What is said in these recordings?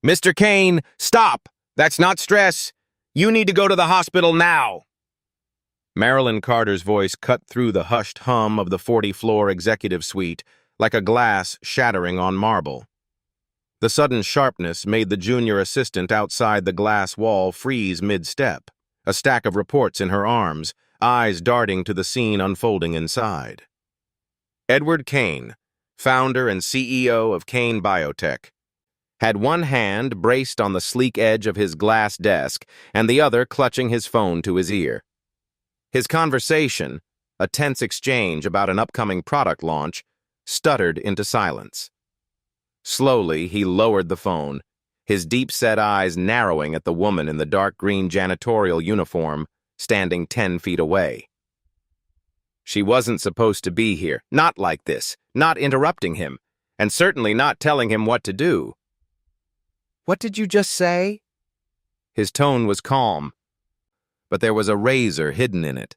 Mr. Kane, stop! That's not stress. You need to go to the hospital now. Marilyn Carter's voice cut through the hushed hum of the 40-floor executive suite like a glass shattering on marble. The sudden sharpness made the junior assistant outside the glass wall freeze mid-step, a stack of reports in her arms, eyes darting to the scene unfolding inside. Edward Kane, founder and CEO of Kane Biotech, had one hand braced on the sleek edge of his glass desk and the other clutching his phone to his ear. His conversation, a tense exchange about an upcoming product launch, stuttered into silence. Slowly, he lowered the phone, his deep-set eyes narrowing at the woman in the dark green janitorial uniform standing 10 feet away. She wasn't supposed to be here, not like this, not interrupting him, and certainly not telling him what to do. "What did you just say?" His tone was calm, but there was a razor hidden in it.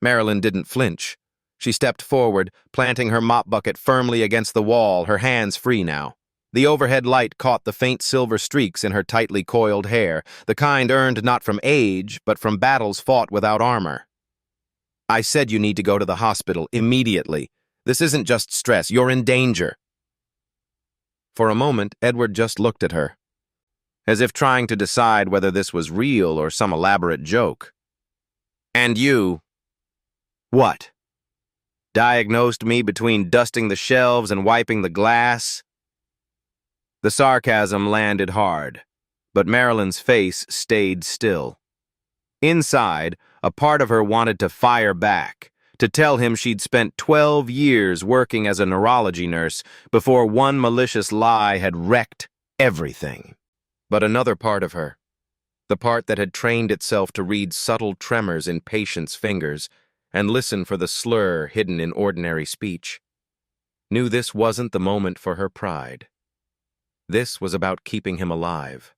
Marilyn didn't flinch. She stepped forward, planting her mop bucket firmly against the wall, her hands free now. The overhead light caught the faint silver streaks in her tightly coiled hair, the kind earned not from age, but from battles fought without armor. "I said you need to go to the hospital immediately. This isn't just stress. You're in danger." For a moment, Edward just looked at her, as if trying to decide whether this was real or some elaborate joke. "And you?" "What?" "Diagnosed me between dusting the shelves and wiping the glass?" The sarcasm landed hard, but Marilyn's face stayed still. Inside, a part of her wanted to fire back, to tell him she'd spent 12 years working as a neurology nurse before one malicious lie had wrecked everything. But another part of her, the part that had trained itself to read subtle tremors in patients' fingers and listen for the slur hidden in ordinary speech, knew this wasn't the moment for her pride. This was about keeping him alive.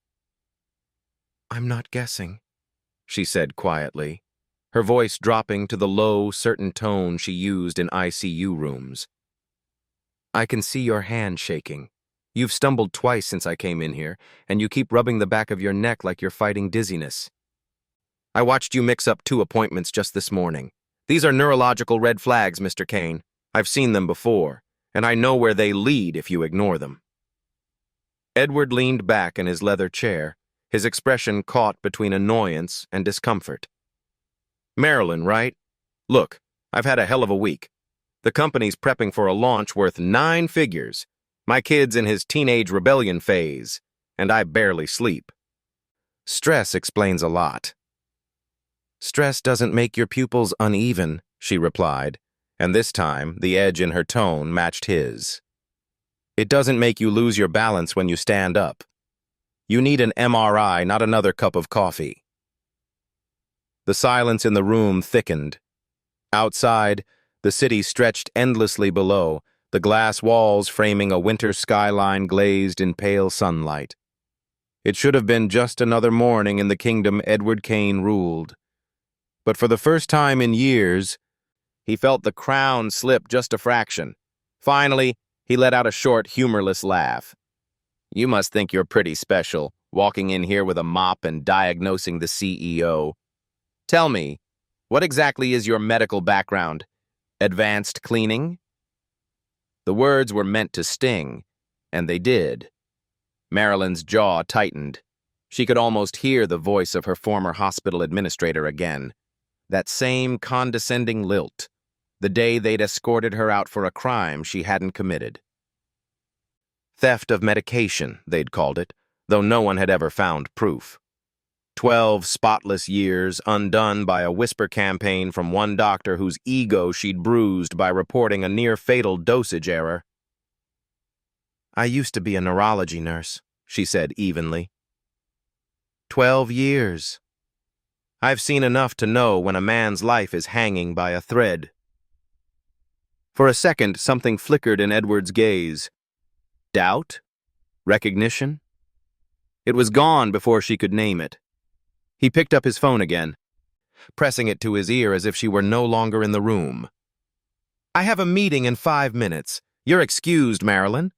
"I'm not guessing," she said quietly, her voice dropping to the low, certain tone she used in ICU rooms. "I can see your hand shaking. You've stumbled twice since I came in here, and you keep rubbing the back of your neck like you're fighting dizziness. I watched you mix up 2 appointments just this morning. These are neurological red flags, Mr. Kane. I've seen them before, and I know where they lead if you ignore them." Edward leaned back in his leather chair, his expression caught between annoyance and discomfort. "Marilyn, right? Look, I've had a hell of a week. The company's prepping for a launch worth 9 figures. My kid's in his teenage rebellion phase, and I barely sleep. Stress explains a lot." "Stress doesn't make your pupils uneven," she replied, and this time the edge in her tone matched his. "It doesn't make you lose your balance when you stand up. You need an MRI, not another cup of coffee." The silence in the room thickened. Outside, the city stretched endlessly below, the glass walls framing a winter skyline glazed in pale sunlight. It should have been just another morning in the kingdom Edward Kane ruled. But for the first time in years, he felt the crown slip just a fraction. Finally, he let out a short, humorless laugh. "You must think you're pretty special, walking in here with a mop and diagnosing the CEO. Tell me, what exactly is your medical background? Advanced cleaning?" The words were meant to sting, and they did. Marilyn's jaw tightened. She could almost hear the voice of her former hospital administrator again. That same condescending lilt, the day they'd escorted her out for a crime she hadn't committed. Theft of medication, they'd called it, though no one had ever found proof. 12 spotless years undone by a whisper campaign from one doctor whose ego she'd bruised by reporting a near-fatal dosage error. "I used to be a neurology nurse," she said evenly. 12 years. I've seen enough to know when a man's life is hanging by a thread." For a second, something flickered in Edward's gaze. Doubt? Recognition? It was gone before she could name it. He picked up his phone again, pressing it to his ear as if she were no longer in the room. "I have a meeting in 5 minutes. You're excused, Marilyn."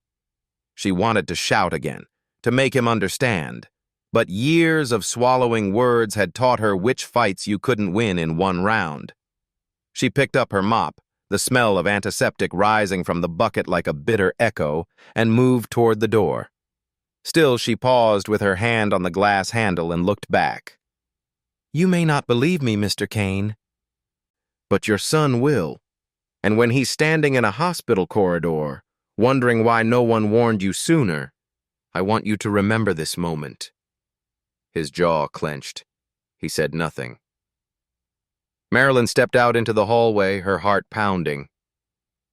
She wanted to shout again. to make him understand, but years of swallowing words had taught her which fights you couldn't win in one round. She picked up her mop, the smell of antiseptic rising from the bucket like a bitter echo, and moved toward the door. Still, she paused with her hand on the glass handle and looked back. "You may not believe me, Mr. Kane, but your son will. And when he's standing in a hospital corridor, wondering why no one warned you sooner, I want you to remember this moment." His jaw clenched. He said nothing. Marilyn stepped out into the hallway, her heart pounding.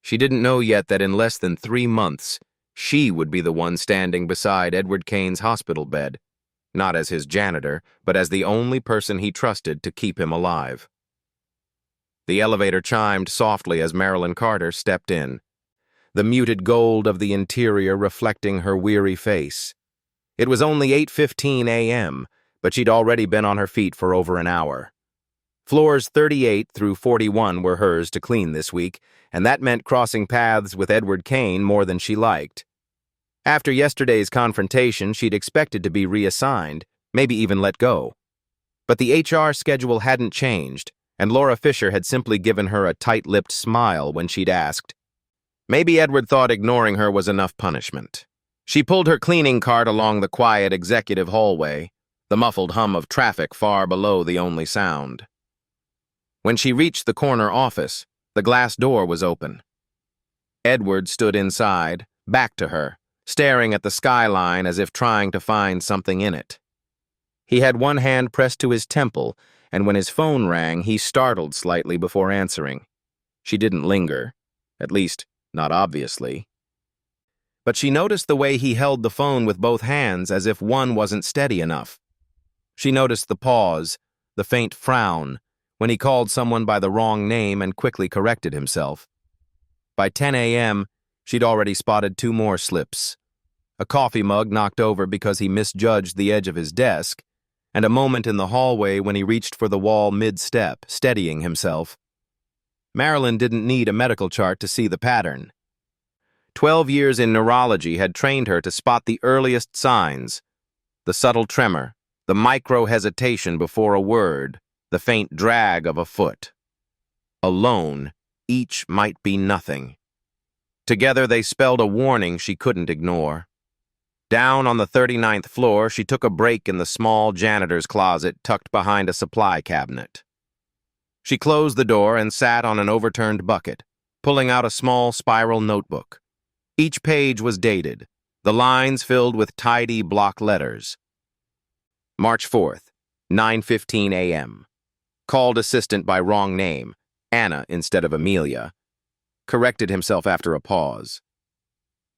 She didn't know yet that in less than 3 months, she would be the one standing beside Edward Kane's hospital bed, not as his janitor, but as the only person he trusted to keep him alive. The elevator chimed softly as Marilyn Carter stepped in, the muted gold of the interior reflecting her weary face. It was only 8:15 a.m., but she'd already been on her feet for over an hour. Floors 38 through 41 were hers to clean this week, and that meant crossing paths with Edward Kane more than she liked. After yesterday's confrontation, she'd expected to be reassigned, maybe even let go. But the HR schedule hadn't changed, and Laura Fisher had simply given her a tight-lipped smile when she'd asked. Maybe Edward thought ignoring her was enough punishment. She pulled her cleaning cart along the quiet executive hallway, the muffled hum of traffic far below the only sound. When she reached the corner office, the glass door was open. Edward stood inside, back to her, staring at the skyline as if trying to find something in it. He had one hand pressed to his temple, and when his phone rang, he startled slightly before answering. She didn't linger, at least, not obviously. But she noticed the way he held the phone with both hands as if one wasn't steady enough. She noticed the pause, the faint frown, when he called someone by the wrong name and quickly corrected himself. By 10 a.m., she'd already spotted 2 more slips. A coffee mug knocked over because he misjudged the edge of his desk, and a moment in the hallway when he reached for the wall mid-step, steadying himself. Marilyn didn't need a medical chart to see the pattern. 12 years in neurology had trained her to spot the earliest signs, the subtle tremor, the micro-hesitation before a word, the faint drag of a foot. Alone, each might be nothing. Together they spelled a warning she couldn't ignore. Down on the 39th floor, she took a break in the small janitor's closet tucked behind a supply cabinet. She closed the door and sat on an overturned bucket, pulling out a small spiral notebook. Each page was dated, the lines filled with tidy block letters. March 4th, 9:15 a.m. Called assistant by wrong name, Anna instead of Amelia. Corrected himself after a pause.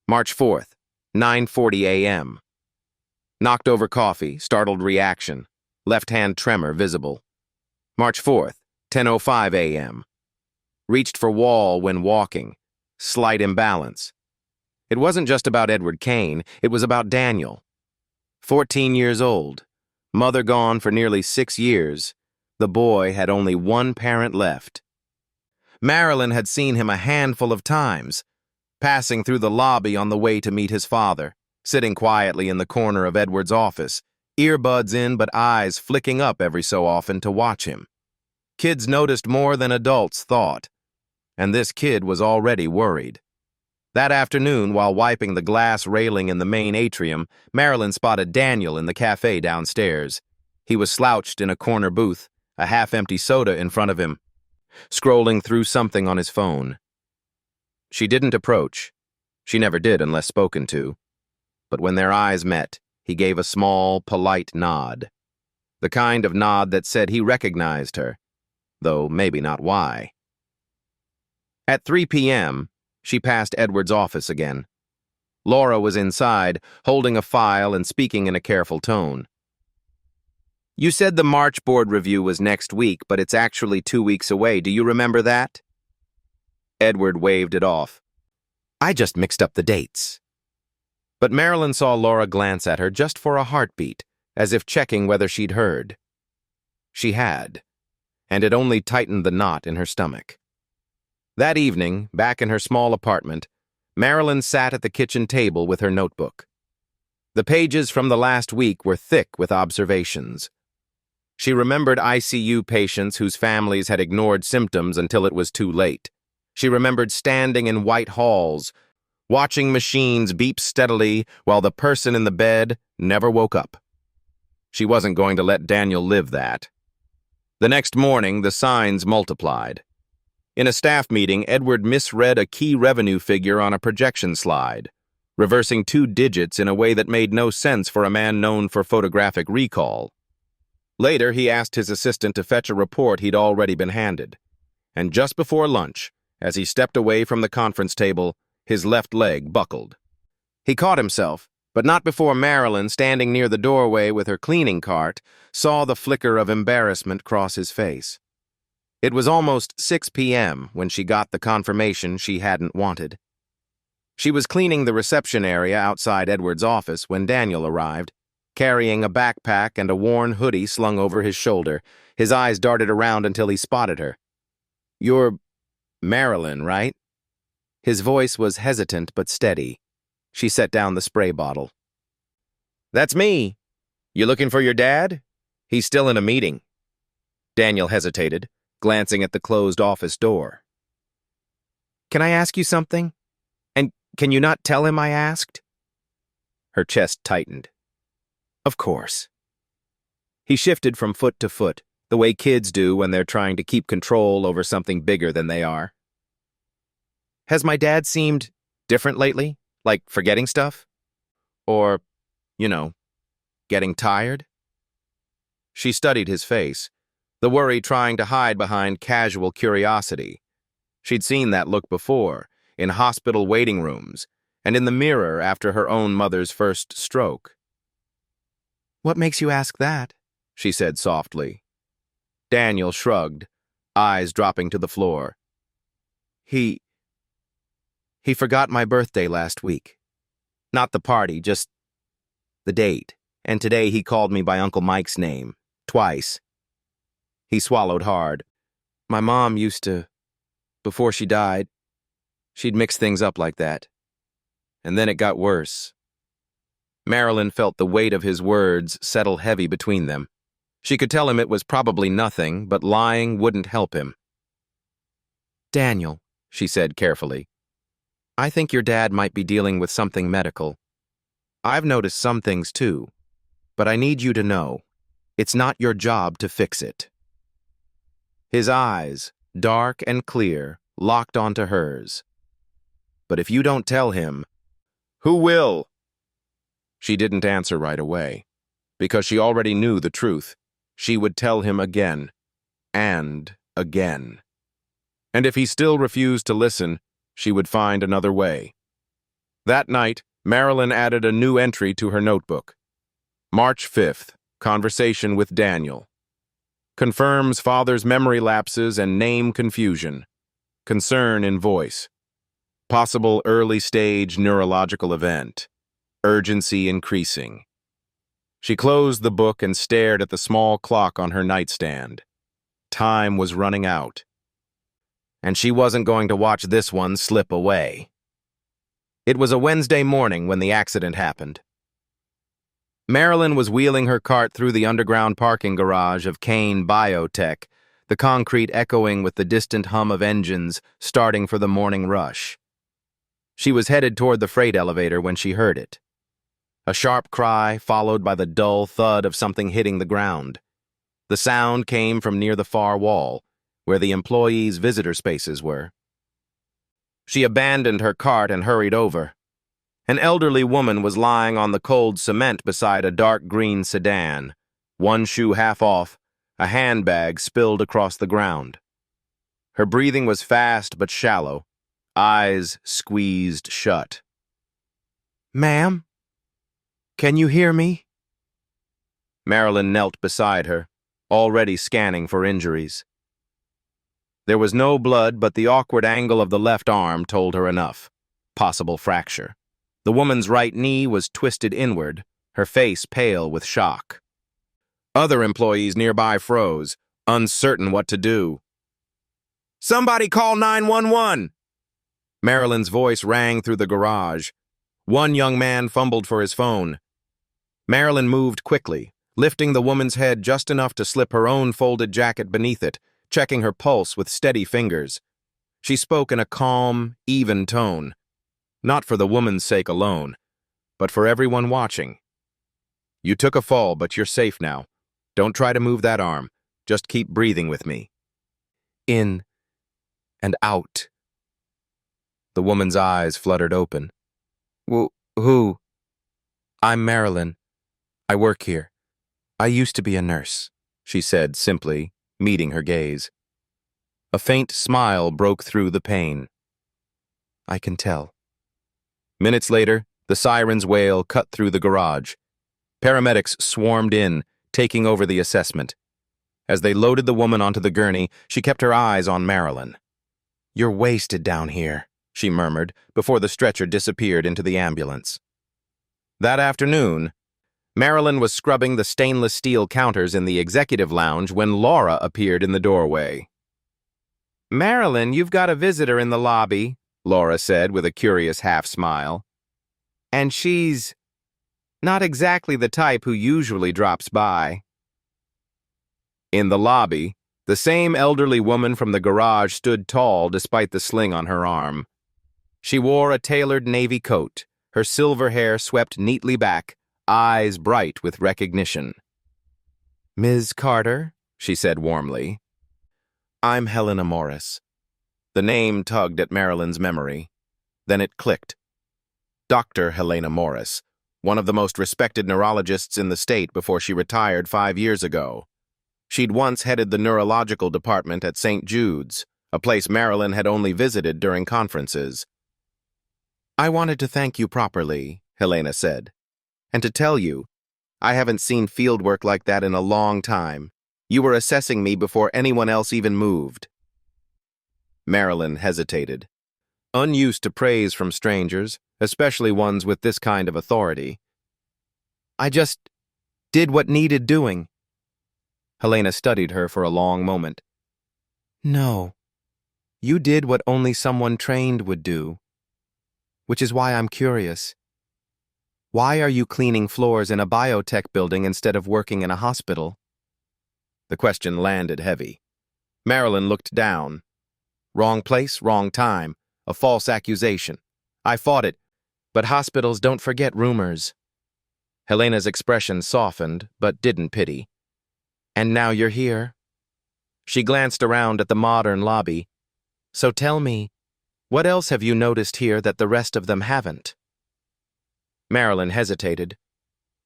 March 4th, 9:40 a.m. Knocked over coffee, startled reaction, left hand tremor visible. March 4th, 10:05 a.m. Reached for wall when walking, slight imbalance. It wasn't just about Edward Kane, it was about Daniel. 14 years old, mother gone for nearly 6 years, the boy had only one parent left. Marilyn had seen him a handful of times, passing through the lobby on the way to meet his father, sitting quietly in the corner of Edward's office, earbuds in but eyes flicking up every so often to watch him. Kids noticed more than adults thought, and this kid was already worried. That afternoon, while wiping the glass railing in the main atrium, Marilyn spotted Daniel in the cafe downstairs. He was slouched in a corner booth, a half-empty soda in front of him, scrolling through something on his phone. She didn't approach. She never did unless spoken to. But when their eyes met, he gave a small, polite nod. The kind of nod that said he recognized her, though maybe not why. At 3 p.m., she passed Edward's office again. Laura was inside, holding a file and speaking in a careful tone. "You said the March board review was next week, but it's actually 2 weeks away. Do you remember that?" Edward waved it off. "I just mixed up the dates." But Marilyn saw Laura glance at her just for a heartbeat, as if checking whether she'd heard. She had, and it only tightened the knot in her stomach. That evening, back in her small apartment, Marilyn sat at the kitchen table with her notebook. The pages from the last week were thick with observations. She remembered ICU patients whose families had ignored symptoms until it was too late. She remembered standing in white halls, watching machines beep steadily while the person in the bed never woke up. She wasn't going to let Daniel live that. The next morning, the signs multiplied. In a staff meeting, Edward misread a key revenue figure on a projection slide, reversing 2 digits in a way that made no sense for a man known for photographic recall. Later, he asked his assistant to fetch a report he'd already been handed. And just before lunch, as he stepped away from the conference table, his left leg buckled. He caught himself, but not before Marilyn, standing near the doorway with her cleaning cart, saw the flicker of embarrassment cross his face. It was almost 6 p.m. when she got the confirmation she hadn't wanted. She was cleaning the reception area outside Edward's office when Daniel arrived, carrying a backpack and a worn hoodie slung over his shoulder. His eyes darted around until he spotted her. "You're Marilyn, right?" His voice was hesitant but steady. She set down the spray bottle. "That's me. You looking for your dad? He's still in a meeting." Daniel hesitated, glancing at the closed office door. "Can I ask you something? And can you not tell him I asked?" Her chest tightened. "Of course." He shifted from foot to foot, the way kids do when they're trying to keep control over something bigger than they are. "Has my dad seemed different lately? Like forgetting stuff? Or, getting tired?" She studied his face, the worry trying to hide behind casual curiosity. She'd seen that look before, in hospital waiting rooms, and in the mirror after her own mother's first stroke. "What makes you ask that?" she said softly. Daniel shrugged, eyes dropping to the floor. He forgot my birthday last week. Not the party, just the date. And today he called me by Uncle Mike's name, twice. He swallowed hard. My mom used to, before she died, she'd mix things up like that. And then it got worse. Marilyn felt the weight of his words settle heavy between them. She could tell him it was probably nothing, but lying wouldn't help him. "Daniel," she said carefully, "I think your dad might be dealing with something medical. I've noticed some things too, but I need you to know, it's not your job to fix it." His eyes, dark and clear, locked onto hers. "But if you don't tell him, who will?" She didn't answer right away, because she already knew the truth. She would tell him again, and again. And if he still refused to listen, she would find another way. That night, Marilyn added a new entry to her notebook. March 5th, conversation with Daniel. Confirms father's memory lapses and name confusion. Concern in voice. Possible early-stage neurological event. Urgency increasing. She closed the book and stared at the small clock on her nightstand. Time was running out. And she wasn't going to watch this one slip away. It was a Wednesday morning when the accident happened. Marilyn was wheeling her cart through the underground parking garage of Kane Biotech, the concrete echoing with the distant hum of engines starting for the morning rush. She was headed toward the freight elevator when she heard it. A sharp cry followed by the dull thud of something hitting the ground. The sound came from near the far wall, where the employees' visitor spaces were. She abandoned her cart and hurried over. An elderly woman was lying on the cold cement beside a dark green sedan, one shoe half off, a handbag spilled across the ground. Her breathing was fast but shallow, eyes squeezed shut. "Ma'am? Can you hear me?" Marilyn knelt beside her, already scanning for injuries. There was no blood, but the awkward angle of the left arm told her enough. Possible fracture. The woman's right knee was twisted inward, her face pale with shock. Other employees nearby froze, uncertain what to do. "Somebody call 911!" Marilyn's voice rang through the garage. One young man fumbled for his phone. Marilyn moved quickly, lifting the woman's head just enough to slip her own folded jacket beneath it, checking her pulse with steady fingers. She spoke in a calm, even tone, not for the woman's sake alone, but for everyone watching. You took a fall, but you're safe now. Don't try to move that arm. Just keep breathing with me. In and out. The woman's eyes fluttered open. Who? I'm Marilyn. I work here. I used to be a nurse, she said simply, meeting her gaze. A faint smile broke through the pain. I can tell. Minutes later, the siren's wail cut through the garage. Paramedics swarmed in, taking over the assessment. As they loaded the woman onto the gurney, she kept her eyes on Marilyn. You're wasted down here, she murmured, before the stretcher disappeared into the ambulance. That afternoon, Marilyn was scrubbing the stainless steel counters in the executive lounge when Laura appeared in the doorway. Marilyn, you've got a visitor in the lobby, Laura said with a curious half-smile. And she's not exactly the type who usually drops by. In the lobby, the same elderly woman from the garage stood tall despite the sling on her arm. She wore a tailored navy coat, her silver hair swept neatly back, eyes bright with recognition. Ms. Carter, she said warmly. I'm Helena Morris. The name tugged at Marilyn's memory. Then it clicked. Dr. Helena Morris, one of the most respected neurologists in the state before she retired 5 years ago. She'd once headed the neurological department at St. Jude's, a place Marilyn had only visited during conferences. I wanted to thank you properly, Helena said, and to tell you, I haven't seen fieldwork like that in a long time. You were assessing me before anyone else even moved. Marilyn hesitated. Unused to praise from strangers, especially ones with this kind of authority. I just did what needed doing. Helena studied her for a long moment. No, you did what only someone trained would do. Which is why I'm curious. Why are you cleaning floors in a biotech building instead of working in a hospital? The question landed heavy. Marilyn looked down. Wrong place, wrong time. A false accusation. I fought it, but hospitals don't forget rumors. Helena's expression softened, but didn't pity. And now you're here. She glanced around at the modern lobby. So tell me, what else have you noticed here that the rest of them haven't? Marilyn hesitated.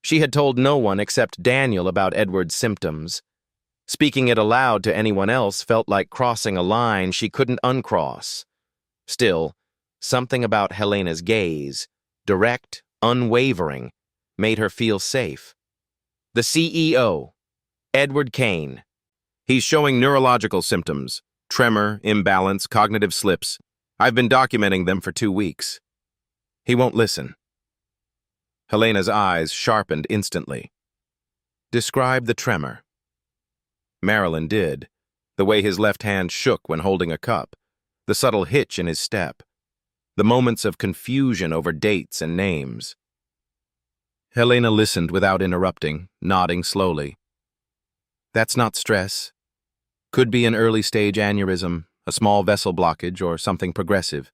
She had told no one except Daniel about Edward's symptoms. Speaking it aloud to anyone else felt like crossing a line she couldn't uncross. Still, something about Helena's gaze, direct, unwavering, made her feel safe. The CEO, Edward Kane. He's showing neurological symptoms, tremor, imbalance, cognitive slips. I've been documenting them for 2 weeks. He won't listen. Helena's eyes sharpened instantly. Describe the tremor. Marilyn did, the way his left hand shook when holding a cup, the subtle hitch in his step, the moments of confusion over dates and names. Helena listened without interrupting, nodding slowly. That's not stress. Could be an early-stage aneurysm, a small vessel blockage, or something progressive.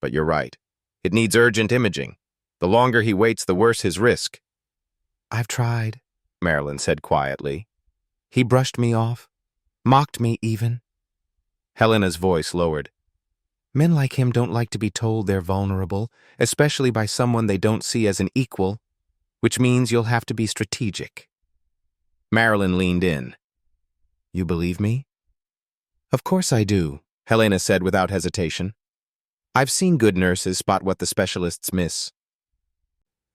But you're right. It needs urgent imaging. The longer he waits, the worse his risk. I've tried, Marilyn said quietly. He brushed me off, mocked me even. Helena's voice lowered. Men like him don't like to be told they're vulnerable, especially by someone they don't see as an equal, which means you'll have to be strategic. Marilyn leaned in. You believe me? Of course I do, Helena said without hesitation. I've seen good nurses spot what the specialists miss.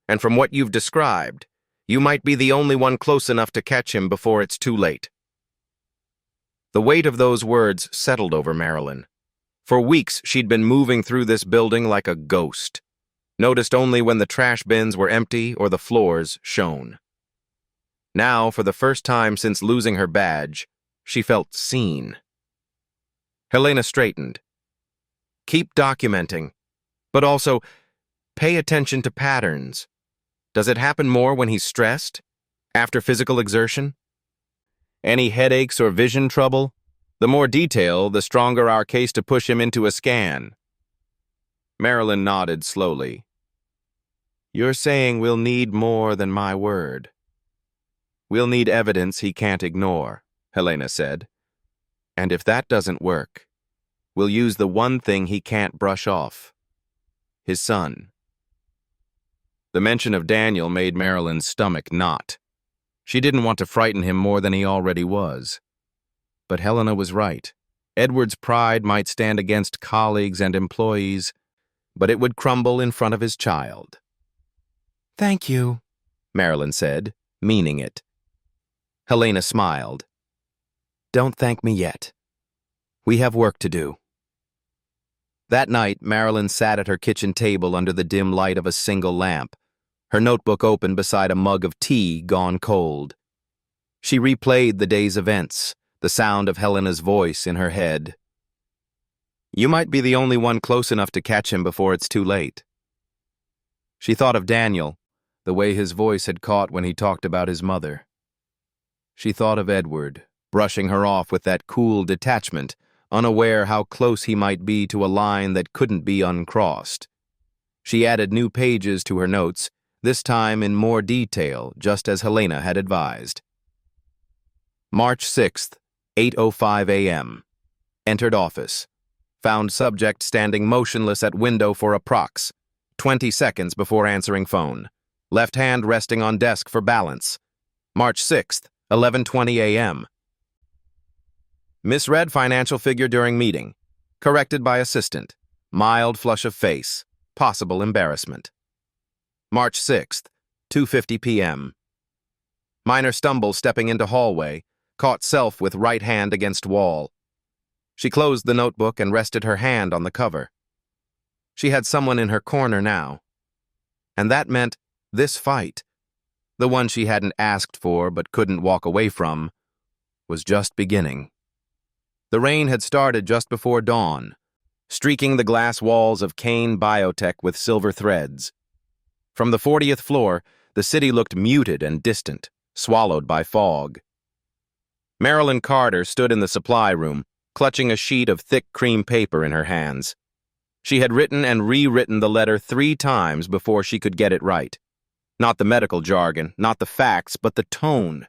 And from what you've described, you might be the only one close enough to catch him before it's too late. The weight of those words settled over Marilyn. For weeks, she'd been moving through this building like a ghost, noticed only when the trash bins were empty or the floors shone. Now, for the first time since losing her badge, she felt seen. Helena straightened. Keep documenting, but also pay attention to patterns. Does it happen more when he's stressed? After physical exertion? Any headaches or vision trouble? The more detail, the stronger our case to push him into a scan. Marilyn nodded slowly. You're saying we'll need more than my word. We'll need evidence he can't ignore, Helena said. And if that doesn't work, we'll use the one thing he can't brush off. His son. The mention of Daniel made Marilyn's stomach knot. She didn't want to frighten him more than he already was. But Helena was right. Edward's pride might stand against colleagues and employees, but it would crumble in front of his child. Thank you, Marilyn said, meaning it. Helena smiled. Don't thank me yet. We have work to do. That night, Marilyn sat at her kitchen table under the dim light of a single lamp, her notebook open beside a mug of tea gone cold. She replayed the day's events, the sound of Helena's voice in her head. You might be the only one close enough to catch him before it's too late. She thought of Daniel, the way his voice had caught when he talked about his mother. She thought of Edward, brushing her off with that cool detachment, unaware how close he might be to a line that couldn't be uncrossed. She added new pages to her notes, this time in more detail, just as Helena had advised. March 6th, 8:05 a.m. Entered office. Found subject standing motionless at window for approx. 20 seconds before answering phone. Left hand resting on desk for balance. March 6th, 11:20 a.m. Misread financial figure during meeting. Corrected by assistant. Mild flush of face. Possible embarrassment. March 6th, 2:50 p.m. Minor stumble stepping into hallway. Caught self with right hand against wall. She closed the notebook and rested her hand on the cover. She had someone in her corner now. And that meant this fight, the one she hadn't asked for but couldn't walk away from, was just beginning. The rain had started just before dawn, streaking the glass walls of Kane Biotech with silver threads. From the 40th floor, the city looked muted and distant, swallowed by fog. Marilyn Carter stood in the supply room, clutching a sheet of thick cream paper in her hands. She had written and rewritten the letter 3 times before she could get it right. Not the medical jargon, not the facts, but the tone.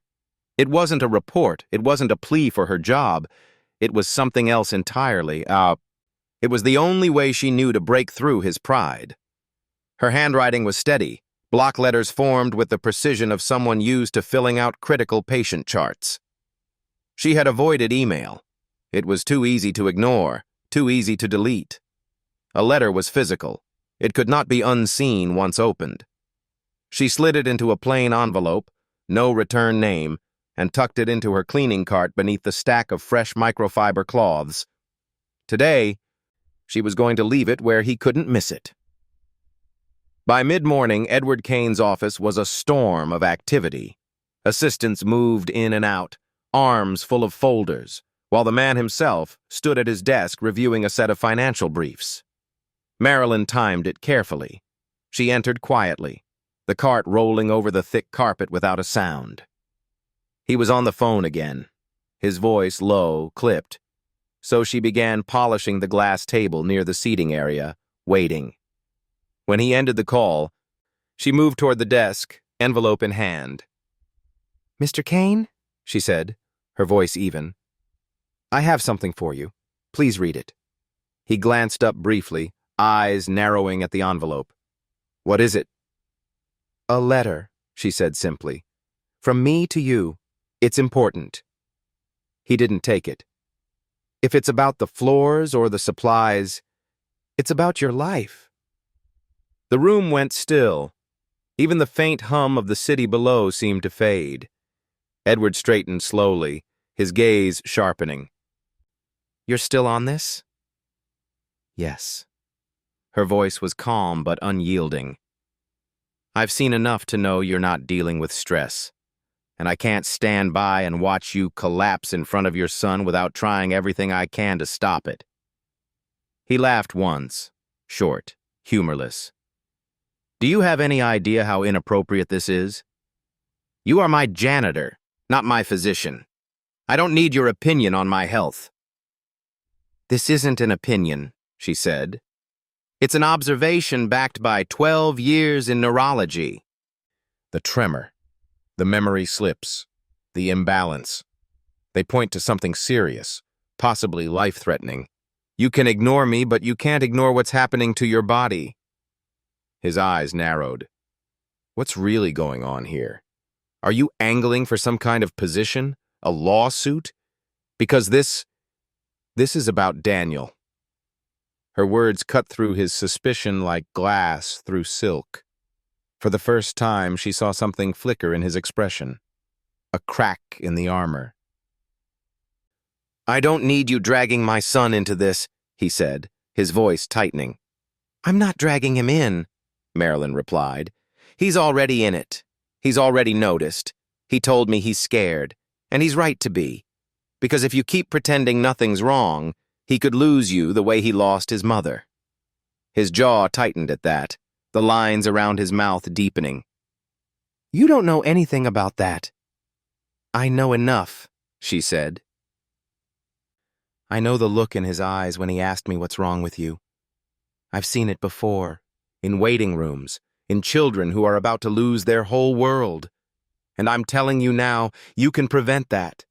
It wasn't a report, it wasn't a plea for her job. It was something else entirely. It was the only way she knew to break through his pride. Her handwriting was steady, block letters formed with the precision of someone used to filling out critical patient charts. She had avoided email. It was too easy to ignore, too easy to delete. A letter was physical. It could not be unseen once opened. She slid it into a plain envelope, no return name, and tucked it into her cleaning cart beneath the stack of fresh microfiber cloths. Today, she was going to leave it where he couldn't miss it. By mid-morning, Edward Kane's office was a storm of activity. Assistants moved in and out, arms full of folders, while the man himself stood at his desk reviewing a set of financial briefs. Marilyn timed it carefully. She entered quietly, the cart rolling over the thick carpet without a sound. He was on the phone again, his voice low, clipped, so she began polishing the glass table near the seating area, waiting. When he ended the call, she moved toward the desk, envelope in hand. "Mr. Kane?" she said, her voice even. "I have something for you. Please read it." He glanced up briefly, eyes narrowing at the envelope. "What is it?" "A letter," she said simply. "From me to you. It's important." He didn't take it. "If it's about the floors or the supplies, it's about your life." The room went still. Even the faint hum of the city below seemed to fade. Edward straightened slowly, his gaze sharpening. "You're still on this?" "Yes." Her voice was calm but unyielding. "I've seen enough to know you're not dealing with stress, and I can't stand by and watch you collapse in front of your son without trying everything I can to stop it." He laughed once, short, humorless. Do you have any idea how inappropriate this is? You are my janitor, not my physician. I don't need your opinion on my health. This isn't an opinion, she said. It's an observation backed by 12 years in neurology. The tremor, the memory slips, the imbalance. They point to something serious, possibly life-threatening. You can ignore me, but you can't ignore what's happening to your body. His eyes narrowed. What's really going on here? Are you angling for some kind of position? A lawsuit? Because this is about Daniel. Her words cut through his suspicion like glass through silk. For the first time, she saw something flicker in his expression. A crack in the armor. I don't need you dragging my son into this, he said, his voice tightening. I'm not dragging him in, Marilyn replied. He's already in it. He's already noticed. He told me he's scared, and he's right to be. Because if you keep pretending nothing's wrong, he could lose you the way he lost his mother. His jaw tightened at that, the lines around his mouth deepening. You don't know anything about that. I know enough, she said. I know the look in his eyes when he asked me what's wrong with you. I've seen it before, in waiting rooms, in children who are about to lose their whole world. And I'm telling you now, you can prevent that.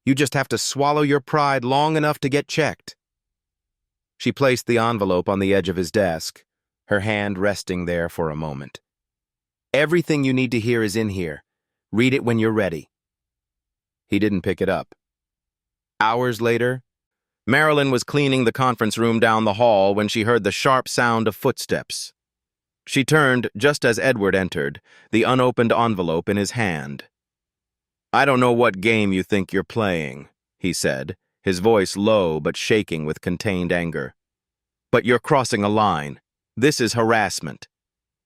You just have to swallow your pride long enough to get checked. She placed the envelope on the edge of his desk, her hand resting there for a moment. Everything you need to hear is in here. Read it when you're ready. He didn't pick it up. Hours later, Marilyn was cleaning the conference room down the hall when she heard the sharp sound of footsteps. She turned just as Edward entered, the unopened envelope in his hand. I don't know what game you think you're playing, he said, his voice low but shaking with contained anger. But you're crossing a line. This is harassment.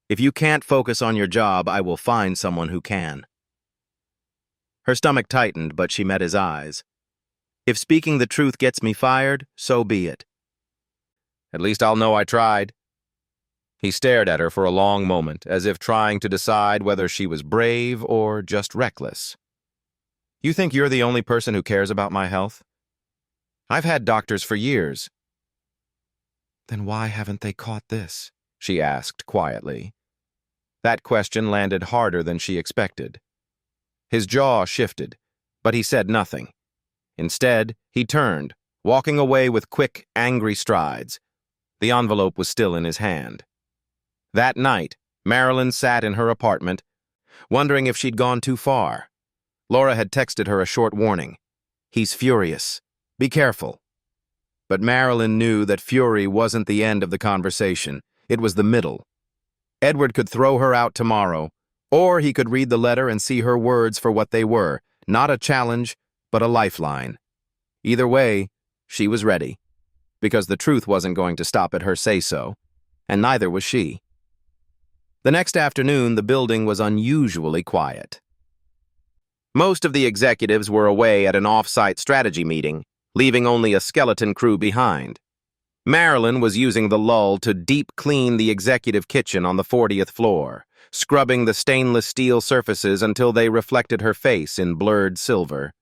If you can't focus on your job, I will find someone who can. Her stomach tightened, but she met his eyes. If speaking the truth gets me fired, so be it. At least I'll know I tried. He stared at her for a long moment, as if trying to decide whether she was brave or just reckless. You think you're the only person who cares about my health? I've had doctors for years. Then why haven't they caught this? She asked quietly. That question landed harder than she expected. His jaw shifted, but he said nothing. Instead, he turned, walking away with quick, angry strides. The envelope was still in his hand. That night, Marilyn sat in her apartment, wondering if she'd gone too far. Laura had texted her a short warning. He's furious. Be careful. But Marilyn knew that fury wasn't the end of the conversation. It was the middle. Edward could throw her out tomorrow, or he could read the letter and see her words for what they were, not a challenge, but a lifeline. Either way, she was ready, because the truth wasn't going to stop at her say-so, and neither was she. The next afternoon, the building was unusually quiet. Most of the executives were away at an off-site strategy meeting, leaving only a skeleton crew behind. Marilyn was using the lull to deep clean the executive kitchen on the 40th floor, scrubbing the stainless steel surfaces until they reflected her face in blurred silver.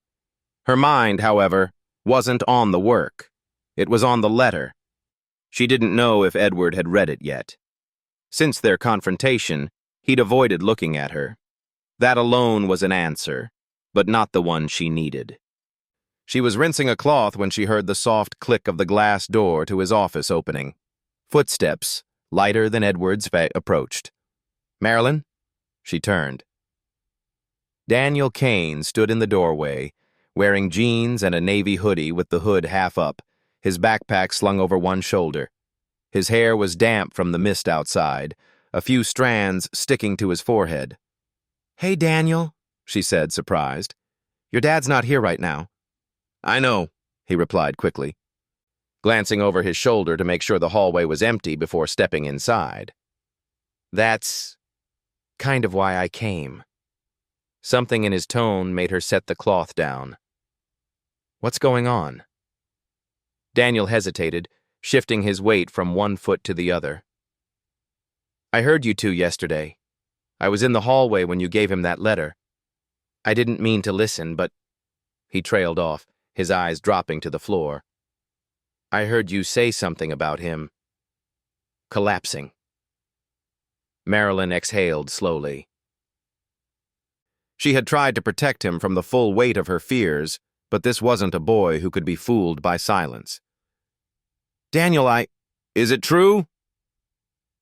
Her mind, however, wasn't on the work. It was on the letter. She didn't know if Edward had read it yet. Since their confrontation, he'd avoided looking at her. That alone was an answer, but not the one she needed. She was rinsing a cloth when she heard the soft click of the glass door to his office opening. Footsteps, lighter than Edward's, approached. Marilyn? She turned. Daniel Kane stood in the doorway, wearing jeans and a navy hoodie with the hood half up, his backpack slung over one shoulder. His hair was damp from the mist outside, a few strands sticking to his forehead. Hey, Daniel, she said, surprised. Your dad's not here right now. I know, he replied quickly, glancing over his shoulder to make sure the hallway was empty before stepping inside. That's kind of why I came. Something in his tone made her set the cloth down. What's going on? Daniel hesitated, shifting his weight from one foot to the other. I heard you two yesterday. I was in the hallway when you gave him that letter. I didn't mean to listen, but he trailed off, his eyes dropping to the floor. I heard you say something about him collapsing. Marilyn exhaled slowly. She had tried to protect him from the full weight of her fears, but this wasn't a boy who could be fooled by silence. Daniel, Is it true?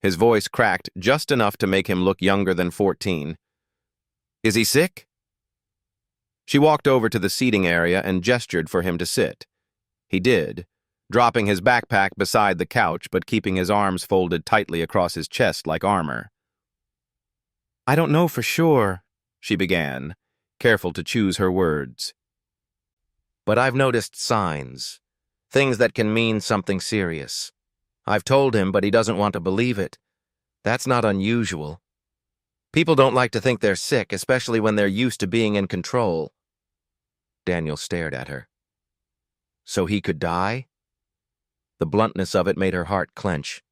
His voice cracked just enough to make him look younger than 14. Is he sick? She walked over to the seating area and gestured for him to sit. He did, dropping his backpack beside the couch but keeping his arms folded tightly across his chest like armor. I don't know for sure, she began, careful to choose her words. But I've noticed signs, things that can mean something serious. I've told him, but he doesn't want to believe it. That's not unusual. People don't like to think they're sick, especially when they're used to being in control. Daniel stared at her. So he could die? The bluntness of it made her heart clench.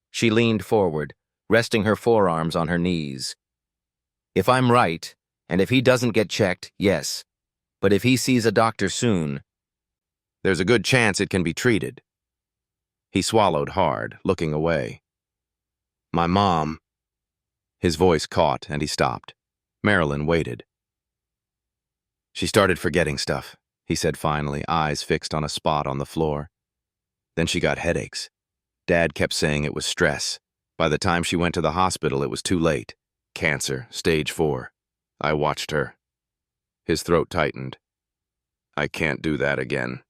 She leaned forward, resting her forearms on her knees. If I'm right, and if he doesn't get checked, yes. But if he sees a doctor soon, there's a good chance it can be treated. He swallowed hard, looking away. My mom. His voice caught, and he stopped. Marilyn waited. She started forgetting stuff, he said finally, eyes fixed on a spot on the floor. Then she got headaches. Dad kept saying it was stress. By the time she went to the hospital, it was too late. Cancer, stage 4. I watched her. His throat tightened. I can't do that again.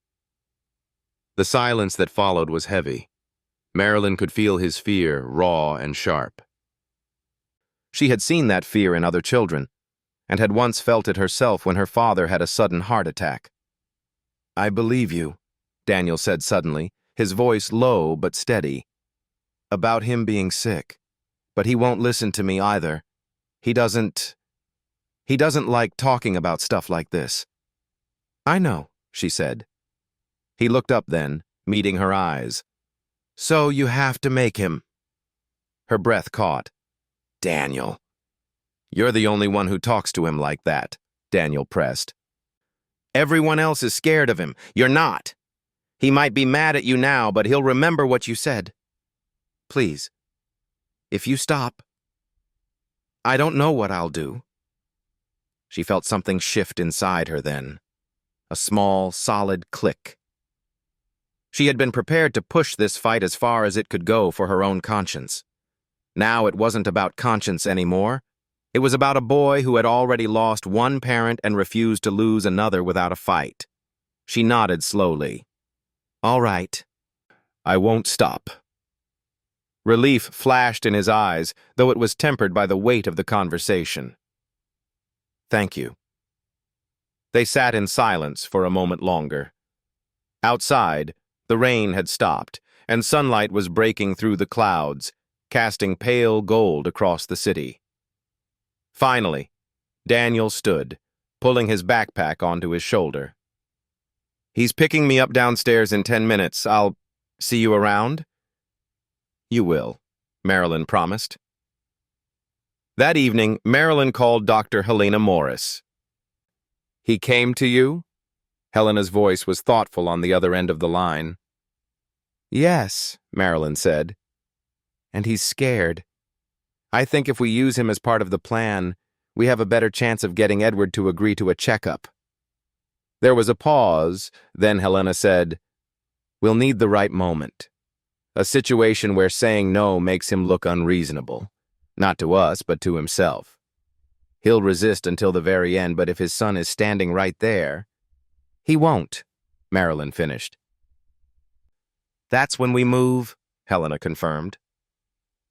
The silence that followed was heavy. Marilyn could feel his fear, raw and sharp. She had seen that fear in other children, and had once felt it herself when her father had a sudden heart attack. I believe you, Daniel said suddenly, his voice low but steady. About him being sick. But he won't listen to me either. He doesn't like talking about stuff like this. I know, she said. He looked up then, meeting her eyes. So you have to make him. Her breath caught. Daniel. You're the only one who talks to him like that, Daniel pressed. Everyone else is scared of him. You're not. He might be mad at you now, but he'll remember what you said. Please, if you stop, I don't know what I'll do. She felt something shift inside her then. A small, solid click. She had been prepared to push this fight as far as it could go for her own conscience. Now it wasn't about conscience anymore. It was about a boy who had already lost one parent and refused to lose another without a fight. She nodded slowly. All right. I won't stop. Relief flashed in his eyes, though it was tempered by the weight of the conversation. Thank you. They sat in silence for a moment longer. Outside, the rain had stopped, and sunlight was breaking through the clouds, casting pale gold across the city. Finally, Daniel stood, pulling his backpack onto his shoulder. He's picking me up downstairs in 10 minutes. I'll see you around? You will, Marilyn promised. That evening, Marilyn called Dr. Helena Morris. He came to you? Helena's voice was thoughtful on the other end of the line. Yes, Marilyn said. And he's scared. I think if we use him as part of the plan, we have a better chance of getting Edward to agree to a checkup. There was a pause, then Helena said, We'll need the right moment. A situation where saying no makes him look unreasonable. Not to us, but to himself. He'll resist until the very end, but if his son is standing right there, he won't, Marilyn finished. That's when we move, Helena confirmed.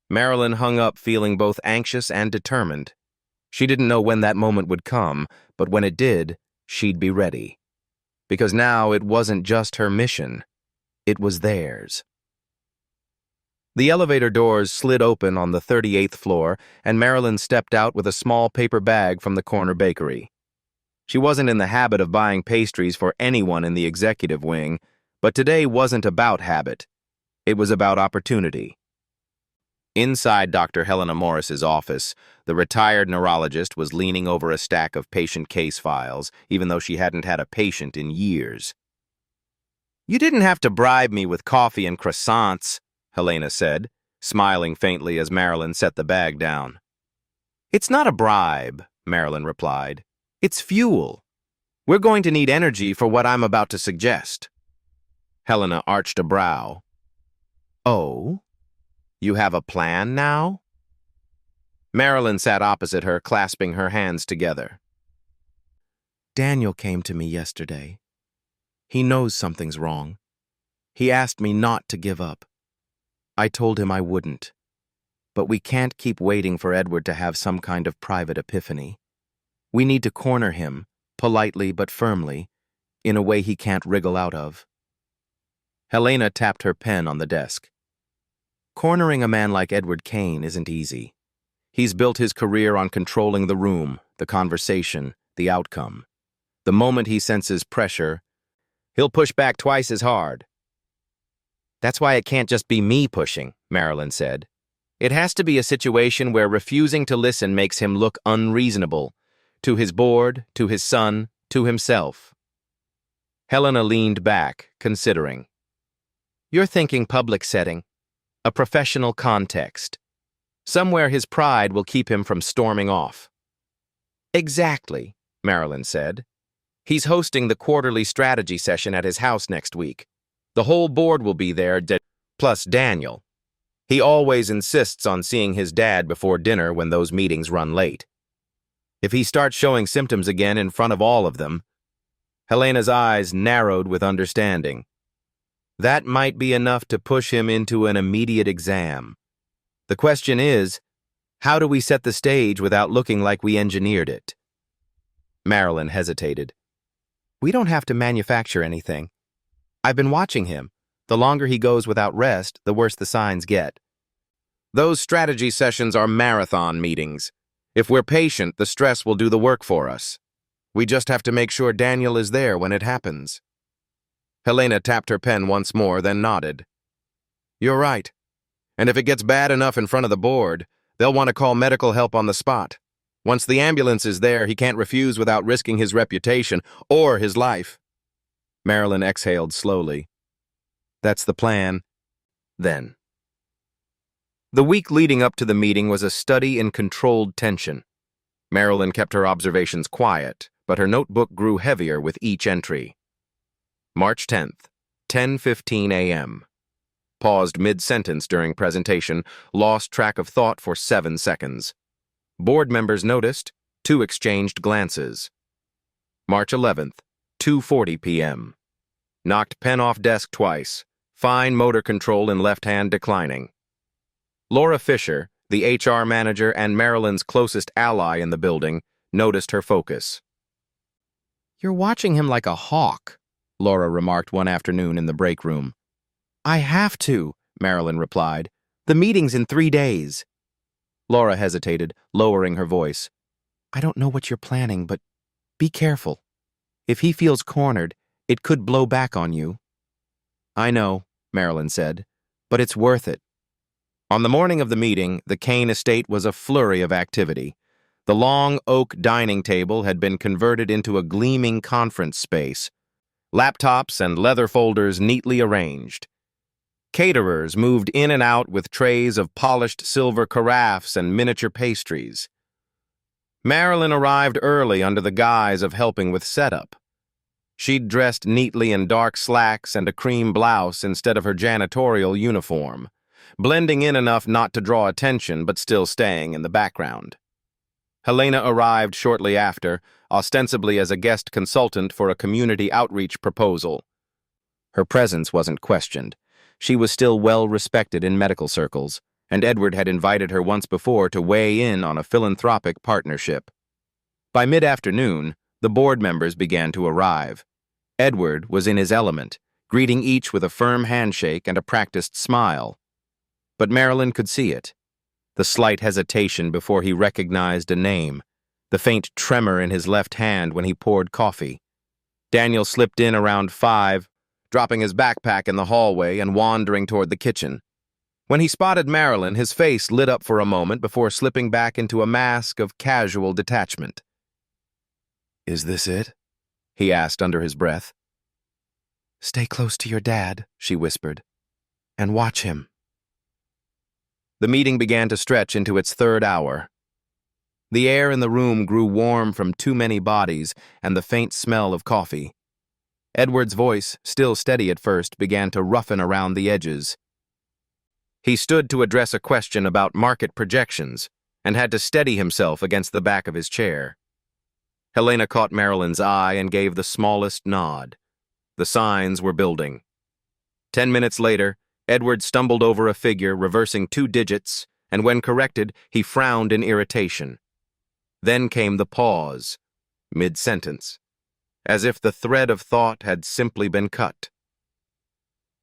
Marilyn hung up feeling both anxious and determined. She didn't know when that moment would come, but when it did, she'd be ready. Because now it wasn't just her mission, it was theirs. The elevator doors slid open on the 38th floor, and Marilyn stepped out with a small paper bag from the corner bakery. She wasn't in the habit of buying pastries for anyone in the executive wing, but today wasn't about habit. It was about opportunity. Inside Dr. Helena Morris's office, the retired neurologist was leaning over a stack of patient case files, even though she hadn't had a patient in years. "You didn't have to bribe me with coffee and croissants," Helena said, smiling faintly as Marilyn set the bag down. "It's not a bribe," Marilyn replied. "It's fuel. We're going to need energy for what I'm about to suggest." Helena arched a brow. "Oh? You have a plan now?" Marilyn sat opposite her, clasping her hands together. "Daniel came to me yesterday. He knows something's wrong. He asked me not to give up. I told him I wouldn't. But we can't keep waiting for Edward to have some kind of private epiphany. We need to corner him, politely but firmly, in a way he can't wriggle out of." Helena tapped her pen on the desk. "Cornering a man like Edward Kane isn't easy. He's built his career on controlling the room, the conversation, the outcome. The moment he senses pressure, he'll push back twice as hard." "That's why it can't just be me pushing," Marilyn said. "It has to be a situation where refusing to listen makes him look unreasonable, to his board, to his son, to himself." Helena leaned back, considering. "You're thinking public setting, a professional context. Somewhere his pride will keep him from storming off." "Exactly," Marilyn said. "He's hosting the quarterly strategy session at his house next week. The whole board will be there, plus Daniel. He always insists on seeing his dad before dinner when those meetings run late. If he starts showing symptoms again in front of all of them—" Helena's eyes narrowed with understanding. "That might be enough to push him into an immediate exam. The question is, how do we set the stage without looking like we engineered it?" Marilyn hesitated. "We don't have to manufacture anything. I've been watching him. The longer he goes without rest, the worse the signs get. Those strategy sessions are marathon meetings. If we're patient, the stress will do the work for us. We just have to make sure Daniel is there when it happens." Helena tapped her pen once more, then nodded. "You're right. And if it gets bad enough in front of the board, they'll want to call medical help on the spot. Once the ambulance is there, he can't refuse without risking his reputation or his life." Marilyn exhaled slowly. "That's the plan, then." The week leading up to the meeting was a study in controlled tension. Marilyn kept her observations quiet, but her notebook grew heavier with each entry. March 10th, 10:15 a.m. Paused mid-sentence during presentation, lost track of thought for 7 seconds. Board members noticed, 2 exchanged glances. March 11th, 2:40 p.m. Knocked pen off desk twice, fine motor control in left hand declining. Laura Fisher, the HR manager and Marilyn's closest ally in the building, noticed her focus. "You're watching him like a hawk," Laura remarked one afternoon in the break room. "I have to," Marilyn replied. "The meeting's in 3 days." Laura hesitated, lowering her voice. "I don't know what you're planning, but be careful. If he feels cornered, it could blow back on you." "I know," Marilyn said, "but it's worth it." On the morning of the meeting, the Kane estate was a flurry of activity. The long oak dining table had been converted into a gleaming conference space. Laptops and leather folders neatly arranged. Caterers moved in and out with trays of polished silver carafes and miniature pastries. Marilyn arrived early under the guise of helping with setup. She'd dressed neatly in dark slacks and a cream blouse instead of her janitorial uniform, blending in enough not to draw attention but still staying in the background. Helena arrived shortly after, ostensibly as a guest consultant for a community outreach proposal. Her presence wasn't questioned. She was still well respected in medical circles, and Edward had invited her once before to weigh in on a philanthropic partnership. By mid-afternoon, the board members began to arrive. Edward was in his element, greeting each with a firm handshake and a practiced smile. But Marilyn could see it. The slight hesitation before he recognized a name, the faint tremor in his left hand when he poured coffee. Daniel slipped in around 5, dropping his backpack in the hallway and wandering toward the kitchen. When he spotted Marilyn, his face lit up for a moment before slipping back into a mask of casual detachment. "Is this it?" he asked under his breath. "Stay close to your dad," she whispered, "and watch him." The meeting began to stretch into its third hour. The air in the room grew warm from too many bodies and the faint smell of coffee. Edward's voice, still steady at first, began to roughen around the edges. He stood to address a question about market projections and had to steady himself against the back of his chair. Helena caught Marilyn's eye and gave the smallest nod. The signs were building. 10 minutes later, Edward stumbled over a figure, reversing 2 digits, and when corrected, he frowned in irritation. Then came the pause, mid-sentence, as if the thread of thought had simply been cut.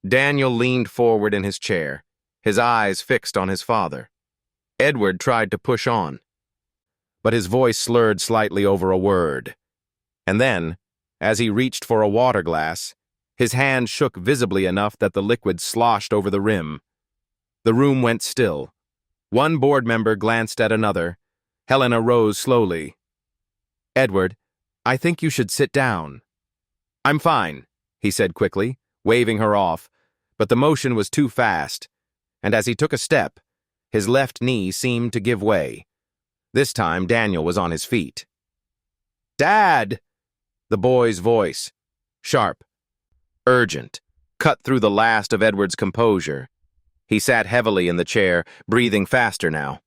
Daniel leaned forward in his chair, his eyes fixed on his father. Edward tried to push on, but his voice slurred slightly over a word. And then, as he reached for a water glass, his hand shook visibly enough that the liquid sloshed over the rim. The room went still. One board member glanced at another. Helena rose slowly. "Edward, I think you should sit down." "I'm fine," he said quickly, waving her off, but the motion was too fast, and as he took a step, his left knee seemed to give way. This time, Daniel was on his feet. "Dad!" The boy's voice, sharp, urgent, cut through the last of Edward's composure. He sat heavily in the chair, breathing faster now.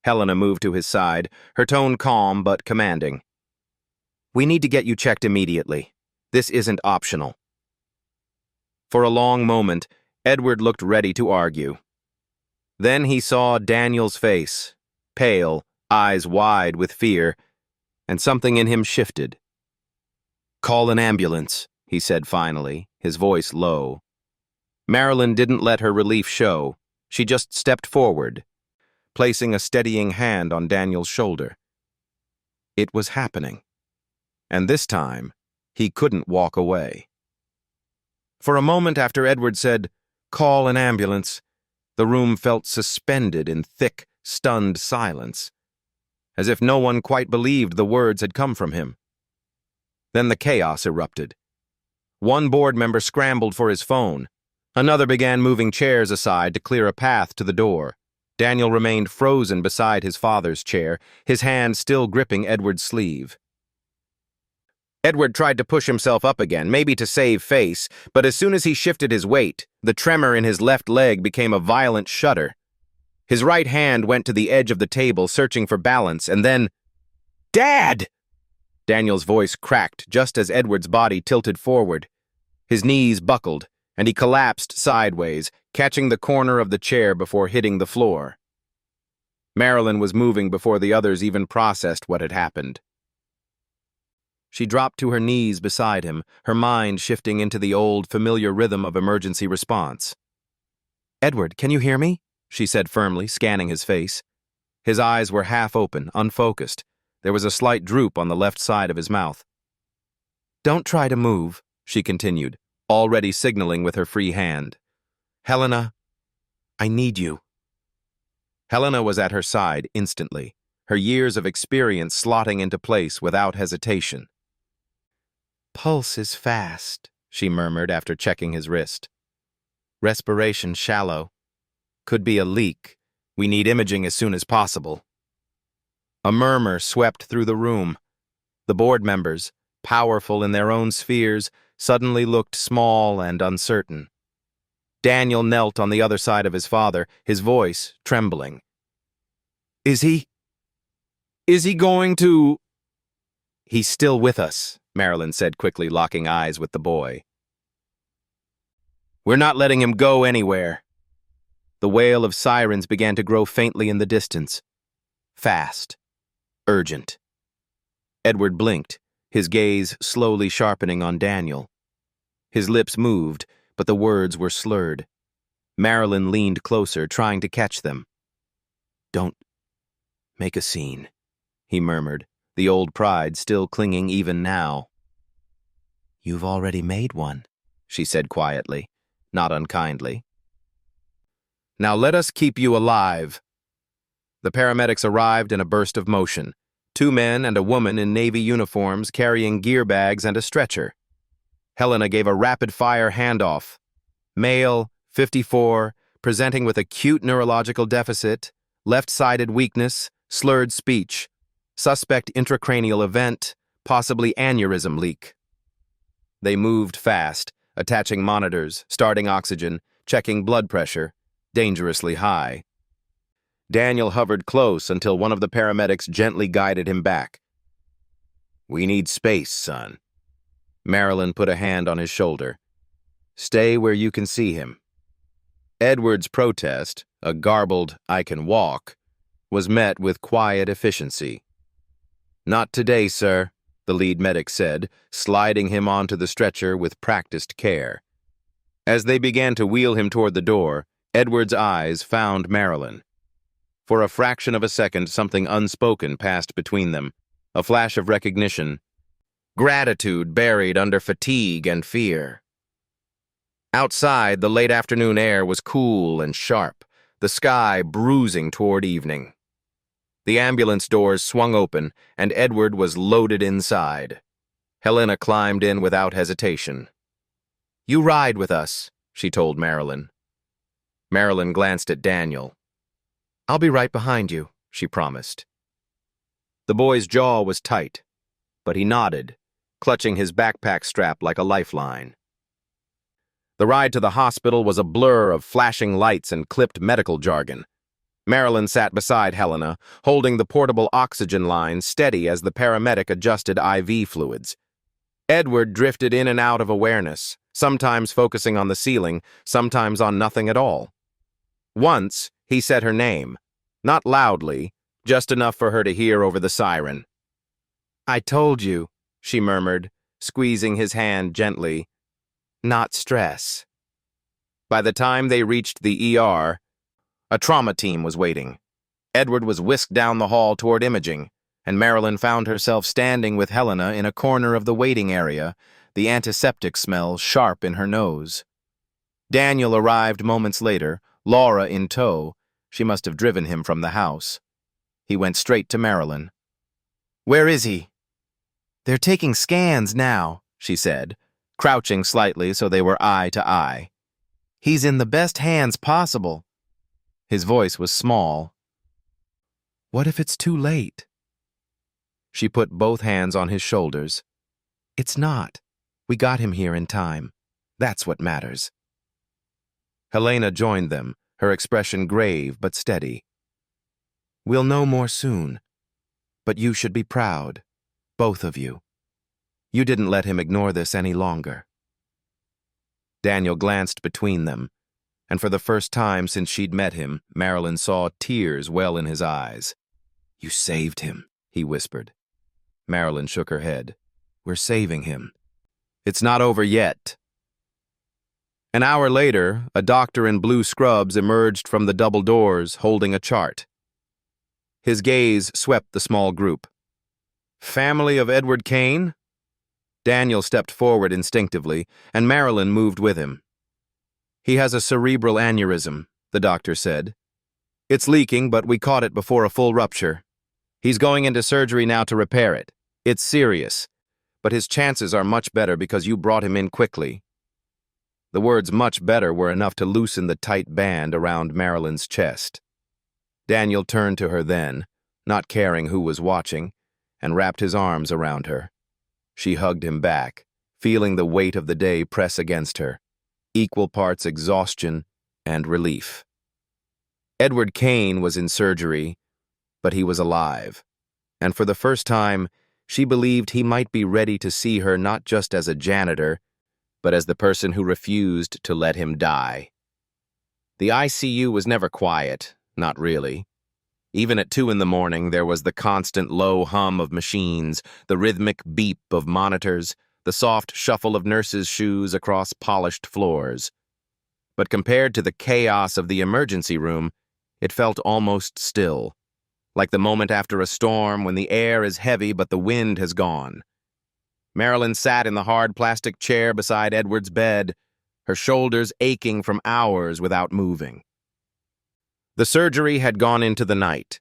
Helena moved to his side, her tone calm but commanding. "We need to get you checked immediately. This isn't optional." For a long moment, Edward looked ready to argue. Then he saw Daniel's face, pale, eyes wide with fear, and something in him shifted. "Call an ambulance," he said finally, his voice low. Marilyn didn't let her relief show. She just stepped forward, placing a steadying hand on Daniel's shoulder. It was happening. And this time, he couldn't walk away. For a moment after Edward said, "Call an ambulance," the room felt suspended in thick, stunned silence, as if no one quite believed the words had come from him. Then the chaos erupted. One board member scrambled for his phone. Another began moving chairs aside to clear a path to the door. Daniel remained frozen beside his father's chair, his hand still gripping Edward's sleeve. Edward tried to push himself up again, maybe to save face, but as soon as he shifted his weight, the tremor in his left leg became a violent shudder. His right hand went to the edge of the table, searching for balance, and then, "Dad!" Daniel's voice cracked just as Edward's body tilted forward. His knees buckled, and he collapsed sideways, catching the corner of the chair before hitting the floor. Marilyn was moving before the others even processed what had happened. She dropped to her knees beside him, her mind shifting into the old, familiar rhythm of emergency response. "Edward, can you hear me?" she said firmly, scanning his face. His eyes were half open, unfocused. There was a slight droop on the left side of his mouth. "Don't try to move," she continued, already signaling with her free hand. "Helena, I need you." Helena was at her side instantly, her years of experience slotting into place without hesitation. "Pulse is fast," she murmured after checking his wrist. "Respiration shallow. Could be a leak. We need imaging as soon as possible." A murmur swept through the room. The board members, powerful in their own spheres, suddenly looked small and uncertain. Daniel knelt on the other side of his father, his voice trembling. Is he going to—" "He's still with us," Marilyn said quickly, locking eyes with the boy. "We're not letting him go anywhere." The wail of sirens began to grow faintly in the distance. Fast. Urgent. Edward blinked, his gaze slowly sharpening on Daniel. His lips moved, but the words were slurred. Marilyn leaned closer, trying to catch them. "Don't make a scene," he murmured, the old pride still clinging even now. "You've already made one," she said quietly, not unkindly. Now let us keep you alive." The paramedics arrived in a burst of motion. 2 men and a woman in Navy uniforms carrying gear bags and a stretcher. Helena gave a rapid-fire handoff. Male, 54, presenting with acute neurological deficit, left-sided weakness, slurred speech. Suspect intracranial event, possibly aneurysm leak. They moved fast, attaching monitors, starting oxygen, checking blood pressure, dangerously high. Daniel hovered close until one of the paramedics gently guided him back. "We need space, son." Marilyn put a hand on his shoulder. "Stay where you can see him." Edward's protest, a garbled "I can walk," was met with quiet efficiency. "Not today, sir," the lead medic said, sliding him onto the stretcher with practiced care. As they began to wheel him toward the door, Edward's eyes found Marilyn. For a fraction of a second, something unspoken passed between them, a flash of recognition, gratitude buried under fatigue and fear. Outside, the late afternoon air was cool and sharp, the sky bruising toward evening. The ambulance doors swung open, and Edward was loaded inside. Helena climbed in without hesitation. "You ride with us," she told Marilyn. Marilyn glanced at Daniel. "I'll be right behind you," she promised. The boy's jaw was tight, but he nodded, clutching his backpack strap like a lifeline. The ride to the hospital was a blur of flashing lights and clipped medical jargon. Marilyn sat beside Helena, holding the portable oxygen line steady as the paramedic adjusted IV fluids. Edward drifted in and out of awareness, sometimes focusing on the ceiling, sometimes on nothing at all. Once, he said her name, not loudly, just enough for her to hear over the siren. "I told you," she murmured, squeezing his hand gently. "Not stress." By the time they reached the ER, a trauma team was waiting. Edward was whisked down the hall toward imaging, and Marilyn found herself standing with Helena in a corner of the waiting area, the antiseptic smell sharp in her nose. Daniel arrived moments later, Laura in tow. She must have driven him from the house. He went straight to Marilyn. "Where is he?" "They're taking scans now," she said, crouching slightly so they were eye to eye. "He's in the best hands possible." His voice was small. "What if it's too late?" She put both hands on his shoulders. "It's not. We got him here in time. That's what matters." Helena joined them, her expression grave but steady. "We'll know more soon. But you should be proud, both of you. You didn't let him ignore this any longer." Daniel glanced between them, and for the first time since she'd met him, Marilyn saw tears well in his eyes. "You saved him," he whispered. Marilyn shook her head. "We're saving him. It's not over yet." An hour later, a doctor in blue scrubs emerged from the double doors, holding a chart. His gaze swept the small group. "Family of Edward Kane?" Daniel stepped forward instinctively, and Marilyn moved with him. "He has a cerebral aneurysm," the doctor said. "It's leaking, but we caught it before a full rupture. He's going into surgery now to repair it. It's serious, but his chances are much better because you brought him in quickly." The words "much better" were enough to loosen the tight band around Marilyn's chest. Daniel turned to her then, not caring who was watching, and wrapped his arms around her. She hugged him back, feeling the weight of the day press against her, equal parts exhaustion and relief. Edward Kane was in surgery, but he was alive, and for the first time, she believed he might be ready to see her not just as a janitor, but as the person who refused to let him die. The ICU was never quiet, not really. Even at 2 a.m, there was the constant low hum of machines, the rhythmic beep of monitors, the soft shuffle of nurses' shoes across polished floors. But compared to the chaos of the emergency room, it felt almost still, like the moment after a storm when the air is heavy but the wind has gone. Marilyn sat in the hard plastic chair beside Edward's bed, her shoulders aching from hours without moving. The surgery had gone into the night,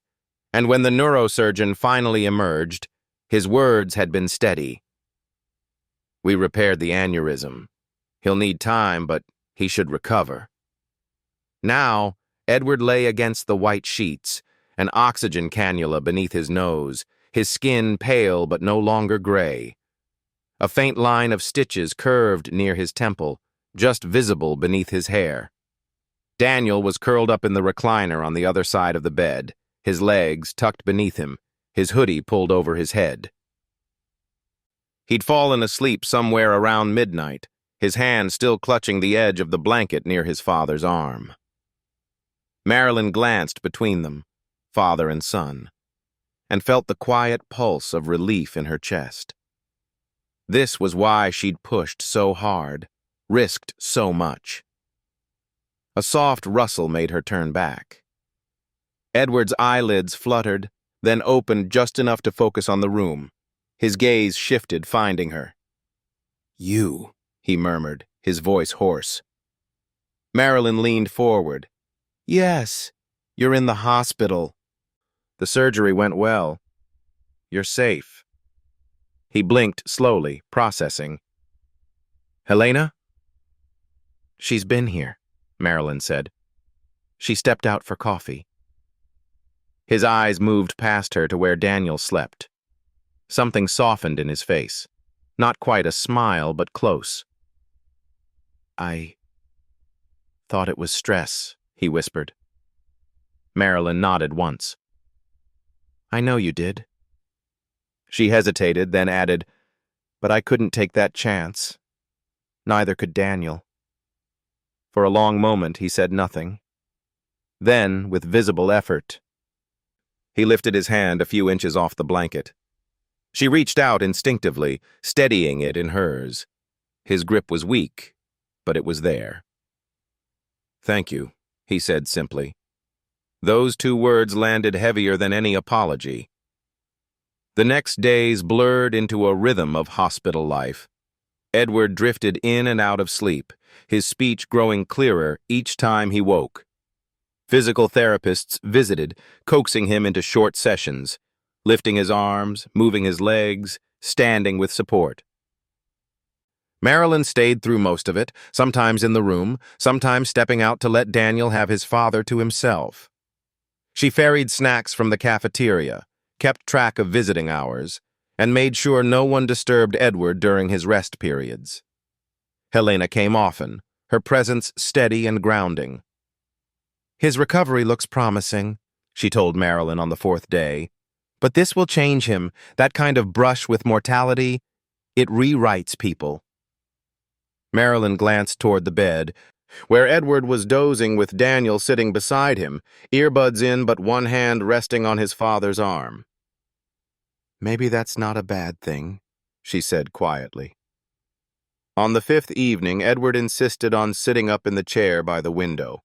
and when the neurosurgeon finally emerged, his words had been steady. "We repaired the aneurysm. He'll need time, but he should recover." Now, Edward lay against the white sheets, an oxygen cannula beneath his nose, his skin pale but no longer gray. A faint line of stitches curved near his temple, just visible beneath his hair. Daniel was curled up in the recliner on the other side of the bed, his legs tucked beneath him, his hoodie pulled over his head. He'd fallen asleep somewhere around midnight, his hand still clutching the edge of the blanket near his father's arm. Marilyn glanced between them, father and son, and felt the quiet pulse of relief in her chest. This was why she'd pushed so hard, risked so much. A soft rustle made her turn back. Edward's eyelids fluttered, then opened just enough to focus on the room. His gaze shifted, finding her. "You," he murmured, his voice hoarse. Marilyn leaned forward. "Yes, you're in the hospital. The surgery went well. You're safe." He blinked slowly, processing. "Helena?" "She's been here," Marilyn said. "She stepped out for coffee." His eyes moved past her to where Daniel slept. Something softened in his face. Not quite a smile, but close. "I thought it was stress," he whispered. Marilyn nodded once. "I know you did." She hesitated, then added, "But I couldn't take that chance. Neither could Daniel." For a long moment, he said nothing. Then, with visible effort, he lifted his hand a few inches off the blanket. She reached out instinctively, steadying it in hers. His grip was weak, but it was there. "Thank you," he said simply. Those two words landed heavier than any apology. The next days blurred into a rhythm of hospital life. Edward drifted in and out of sleep, his speech growing clearer each time he woke. Physical therapists visited, coaxing him into short sessions, lifting his arms, moving his legs, standing with support. Marilyn stayed through most of it, sometimes in the room, sometimes stepping out to let Daniel have his father to himself. She ferried snacks from the cafeteria, kept track of visiting hours, and made sure no one disturbed Edward during his rest periods. Helena came often, her presence steady and grounding. "His recovery looks promising," she told Marilyn on the fourth day. "But this will change him, that kind of brush with mortality. It rewrites people." Marilyn glanced toward the bed, where Edward was dozing with Daniel sitting beside him, earbuds in but one hand resting on his father's arm. "Maybe that's not a bad thing," she said quietly. On the fifth evening, Edward insisted on sitting up in the chair by the window.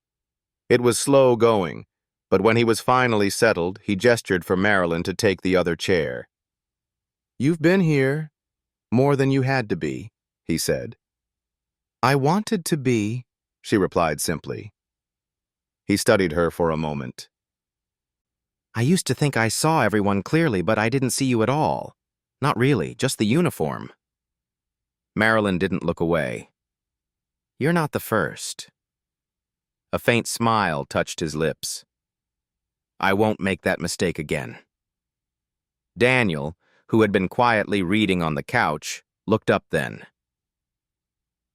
It was slow going, but when he was finally settled, he gestured for Marilyn to take the other chair. "You've been here more than you had to be," he said. "I wanted to be," she replied simply. He studied her for a moment. "I used to think I saw everyone clearly, but I didn't see you at all. Not really, just the uniform." Marilyn didn't look away. "You're not the first." A faint smile touched his lips. "I won't make that mistake again." Daniel, who had been quietly reading on the couch, looked up then.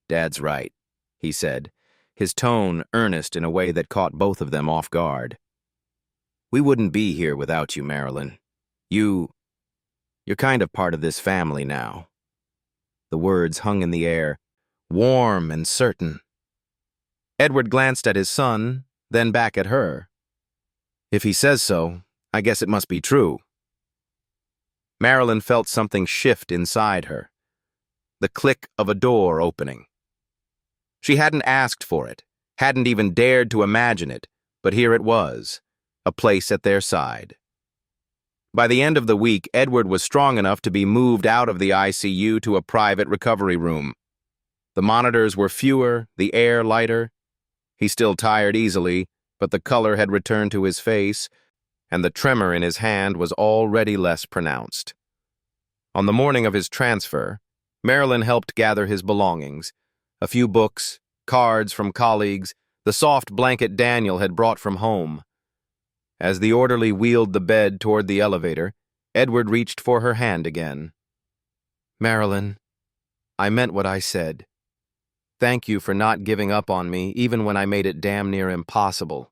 "Dad's right," he said, his tone earnest in a way that caught both of them off guard. "We wouldn't be here without you, Marilyn. You're kind of part of this family now." The words hung in the air, warm and certain. Edward glanced at his son, then back at her. "If he says so, I guess it must be true." Marilyn felt something shift inside her, the click of a door opening. She hadn't asked for it, hadn't even dared to imagine it, but here it was, a place at their side. By the end of the week, Edward was strong enough to be moved out of the ICU to a private recovery room. The monitors were fewer, the air lighter. He still tired easily, but the color had returned to his face, and the tremor in his hand was already less pronounced. On the morning of his transfer, Marilyn helped gather his belongings, a few books, cards from colleagues, the soft blanket Daniel had brought from home. As the orderly wheeled the bed toward the elevator, Edward reached for her hand again. "Marilyn, I meant what I said. Thank you for not giving up on me, even when I made it damn near impossible."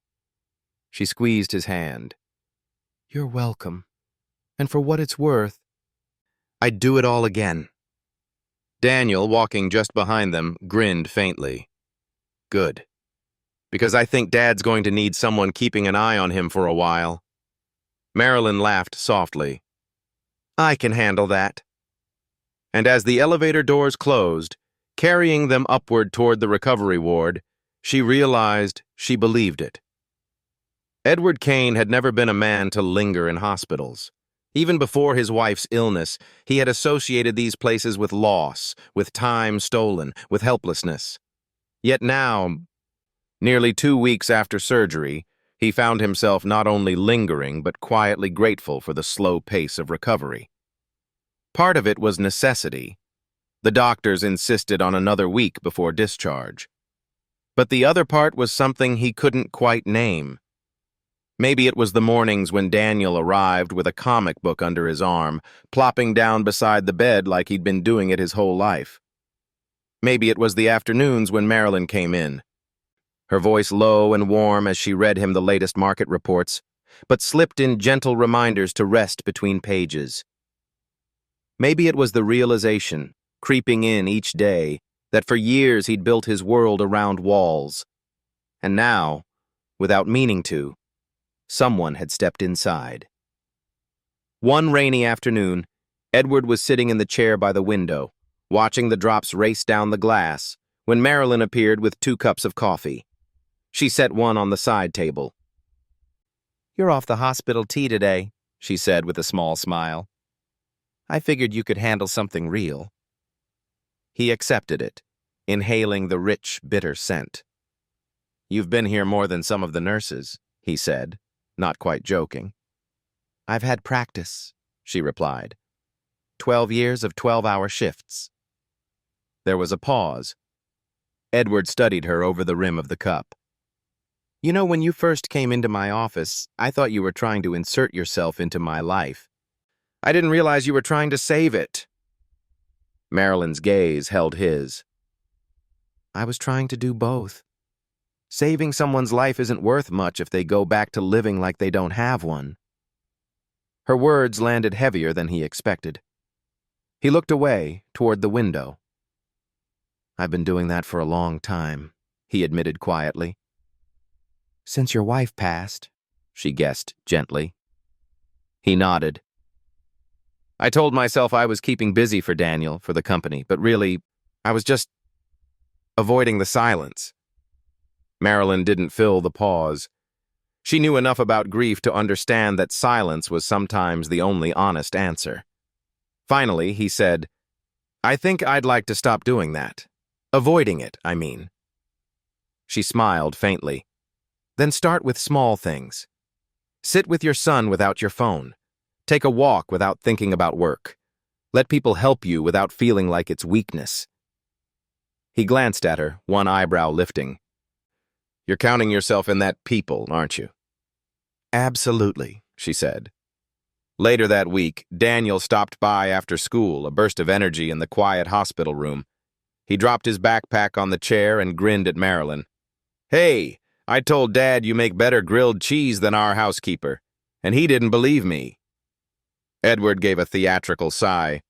She squeezed his hand. "You're welcome. And for what it's worth, I'd do it all again." Daniel, walking just behind them, grinned faintly. "Good. Because I think Dad's going to need someone keeping an eye on him for a while." Marilyn laughed softly. "I can handle that." And as the elevator doors closed, carrying them upward toward the recovery ward, she realized she believed it. Edward Kane had never been a man to linger in hospitals. Even before his wife's illness, he had associated these places with loss, with time stolen, with helplessness. Yet now, nearly 2 weeks after surgery, he found himself not only lingering but quietly grateful for the slow pace of recovery. Part of it was necessity. The doctors insisted on another week before discharge. But the other part was something he couldn't quite name. Maybe it was the mornings when Daniel arrived with a comic book under his arm, plopping down beside the bed like he'd been doing it his whole life. Maybe it was the afternoons when Marilyn came in, her voice low and warm as she read him the latest market reports, but slipped in gentle reminders to rest between pages. Maybe it was the realization, creeping in each day, that for years he'd built his world around walls. And now, without meaning to, someone had stepped inside. One rainy afternoon, Edward was sitting in the chair by the window, watching the drops race down the glass, when Marilyn appeared with 2 cups of coffee. She set one on the side table. "You're off the hospital tea today," she said with a small smile. "I figured you could handle something real." He accepted it, inhaling the rich, bitter scent. "You've been here more than some of the nurses," he said, not quite joking. "I've had practice," she replied. 12 years of 12-hour shifts." There was a pause. Edward studied her over the rim of the cup. "You know, when you first came into my office, I thought you were trying to insert yourself into my life. I didn't realize you were trying to save it." Marilyn's gaze held his. "I was trying to do both. Saving someone's life isn't worth much if they go back to living like they don't have one." Her words landed heavier than he expected. He looked away, toward the window. "I've been doing that for a long time," he admitted quietly. "Since your wife passed," she guessed gently. He nodded. "I told myself I was keeping busy for Daniel, for the company, but really, I was just avoiding the silence." Marilyn didn't fill the pause. She knew enough about grief to understand that silence was sometimes the only honest answer. Finally, he said, "I think I'd like to stop doing that. Avoiding it, I mean." She smiled faintly. "Then start with small things. Sit with your son without your phone. Take a walk without thinking about work. Let people help you without feeling like it's weakness." He glanced at her, one eyebrow lifting. "You're counting yourself in that people, aren't you?" "Absolutely," she said. Later that week, Daniel stopped by after school, a burst of energy in the quiet hospital room. He dropped his backpack on the chair and grinned at Marilyn. "Hey, I told Dad you make better grilled cheese than our housekeeper, and he didn't believe me." Edward gave a theatrical sigh.